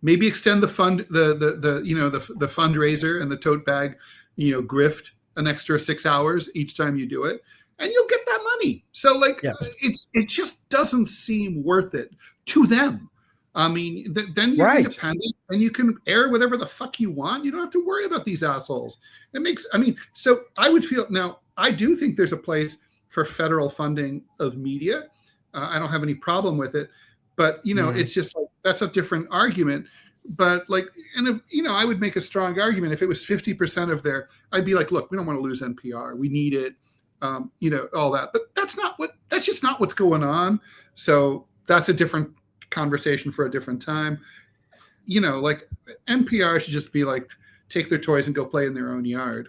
maybe extend the the fundraiser and the tote bag, grift an extra 6 hours each time you do it, and you'll get that money. So it just doesn't seem worth it to them. I mean, then you're independent and you can air whatever the fuck you want. You don't have to worry about these assholes. So I would feel, now I do think there's a place for federal funding of media. I don't have any problem with it, but it's just like, that's a different argument. But and if, I would make a strong argument if it was 50% of I'd be like, look, we don't want to lose NPR. We need it, all that. But that's just not what's going on. So that's a different conversation for a different time. like NPR should just be like, take their toys and go play in their own yard.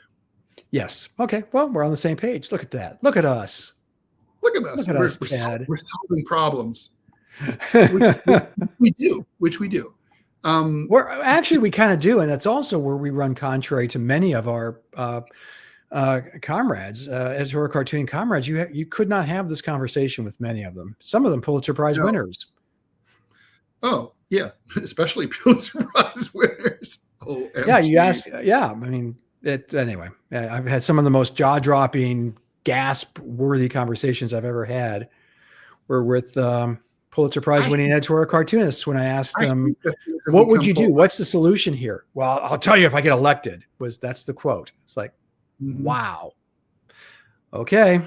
Yes. Okay. Well, we're on the same page. Look at that. Look at us. Look at us. Look at us, Ted. We're solving problems, which we do. We kind of do. And that's also where we run contrary to many of our comrades, editorial cartooning comrades. You could not have this conversation with many of them. Some of them Pulitzer Prize winners. Oh, yeah. Especially Pulitzer Prize winners. Oh, yeah. You ask. Yeah. I mean, anyway, I've had some of the most jaw-dropping, gasp-worthy conversations I've ever had were with Pulitzer Prize-winning editorial cartoonists when I asked them, what would you do? What's the solution here? Well, I'll tell you if I get elected. That's the quote. It's like, wow. Okay.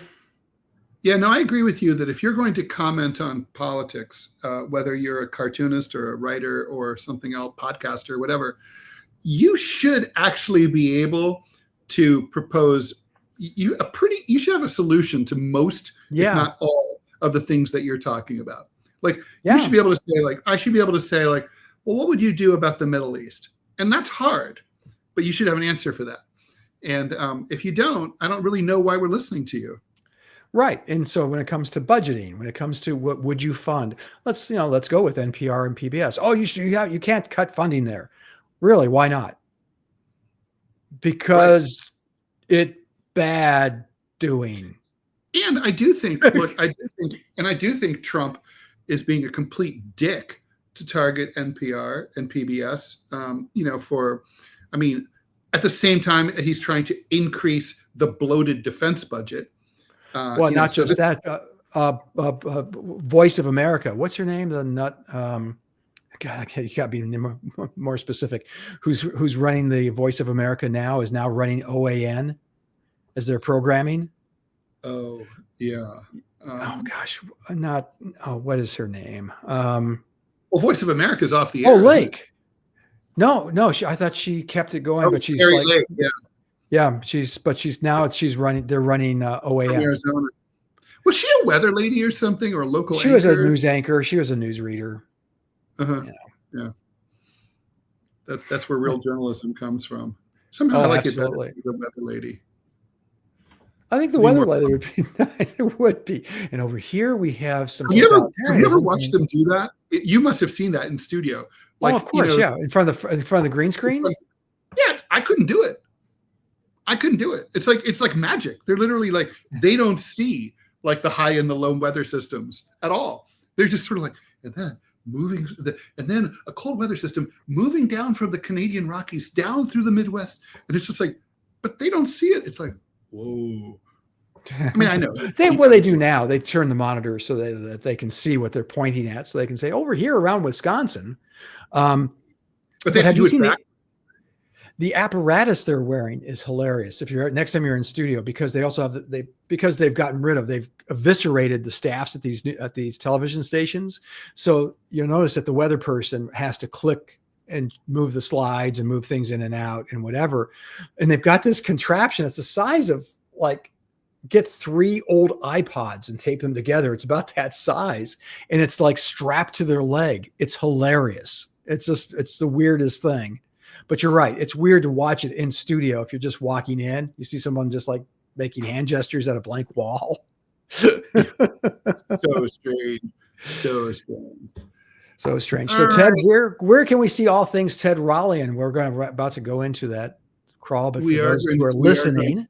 Yeah, no, I agree with you that if you're going to comment on politics, whether you're a cartoonist or a writer or something else, podcaster or whatever, you should actually be able to propose you should have a solution to most, if not all, of the things that you're talking about. Like you should be able to say, like, I should be able to say, like, well, what would you do about the Middle East? And that's hard, but you should have an answer for that. And if you don't, I don't really know why we're listening to you. Right. And so when it comes to budgeting, when it comes to what would you fund, let's go with NPR and PBS. Oh, you can't cut funding there. Really? Why not? Because it's bad doing. And I do think, I do think Trump is being a complete dick to target NPR and PBS. At the same time, he's trying to increase the bloated defense budget. Well, not just that. Voice of America. What's her name? The nut. God, you got to be more specific. Who's running the Voice of America now? Is now running OAN as their programming. Oh yeah. What is her name? Voice of America is off the air. Oh, Lake. No. I thought she kept it going, but she's like, Lake, yeah. Yeah, she's running. They're running OAN. From Arizona. Was she a weather lady or something, or a local? She was a news anchor. She was a news reader. Yeah. That's where real journalism comes from. Somehow I like absolutely. It better than the weather lady. I think the weather lady would be nice. It would be. And over here we have some. Have you ever watched them do that? You must have seen that in studio. Like, of course, in front of the green screen. Yeah, I couldn't do it. It's like magic. They're literally like, they don't see like the high and the low weather systems at all. They're just sort of like, and then a cold weather system moving down from the Canadian Rockies down through the Midwest. And it's just like, but they don't see it. It's like, whoa. I mean, I know. What they do now, they turn the monitor so that they can see what they're pointing at. So they can say, over here around Wisconsin. But have you seen the apparatus they're wearing is hilarious. If you're next time you're in studio, because they also have they've eviscerated the staffs at these television stations. So you'll notice that the weather person has to click and move the slides and move things in and out and whatever. And they've got this contraption that's the size of like, get 3 old iPods and tape them together. It's about that size. And it's like strapped to their leg. It's hilarious. It's the weirdest thing. But you're right. It's weird to watch it in studio. If you're just walking in, you see someone just like making hand gestures at a blank wall. So strange. So strange. So Ted, where can we see all things Ted Rallian? We're about to go into that crawl, but for those who are listening,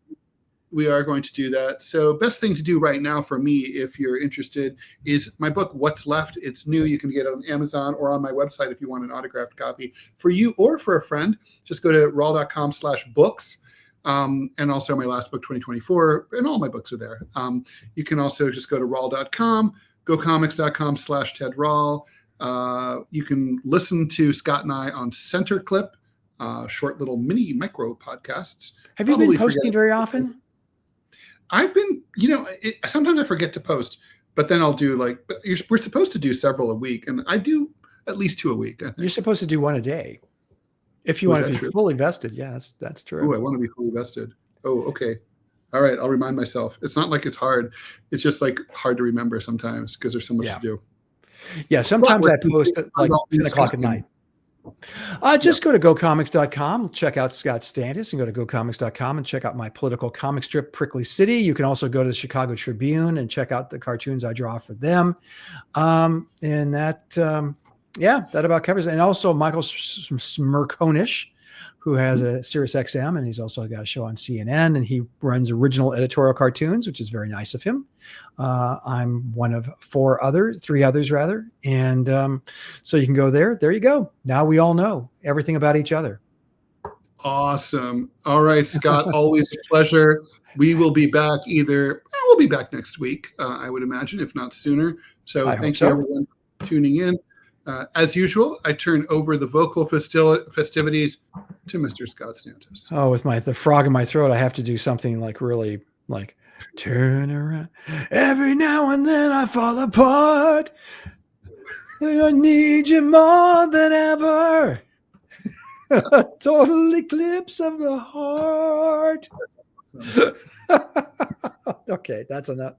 we are going to do that. So best thing to do right now for me, if you're interested, is my book, What's Left. It's new. You can get it on Amazon or on my website if you want an autographed copy for you or for a friend. Just go to rall.com/books. And also my last book, 2024, and all my books are there. You can also just go to rall.com, gocomics.com/Ted Rall. You can listen to Scott and I on Center Clip, short little micro podcasts. Have you been posting very often? I've been, sometimes I forget to post, but then I'll do we're supposed to do several a week, and I do at least 2 a week, I think. You're supposed to do 1 a day. If you want to be fully vested. Yeah, that's true. Oh, I want to be fully vested. Oh, okay. All right. I'll remind myself. It's not like it's hard. It's just like hard to remember sometimes because there's so much to do. Yeah. Sometimes I post at like 10 o'clock at night. Just go to gocomics.com, check out Scott Stantis, and go to gocomics.com and check out my political comic strip, Prickly City. You can also go to the Chicago Tribune and check out the cartoons I draw for them. And that about covers it. And also Michael Smirkonish, who has a Sirius XM, and he's also got a show on CNN, and he runs original editorial cartoons, which is very nice of him. I'm one of three others rather. And so you can go there. There you go. Now we all know everything about each other. Awesome. All right, Scott, always a pleasure. We will be back we'll be back next week, I would imagine, if not sooner. So thank you everyone for tuning in. As usual, I turn over the vocal festivities to Mr. Scott Stantis. Oh, with the frog in my throat, I have to do something really turn around. Every now and then I fall apart. I need you more than ever. Total eclipse of the heart. Okay, that's enough.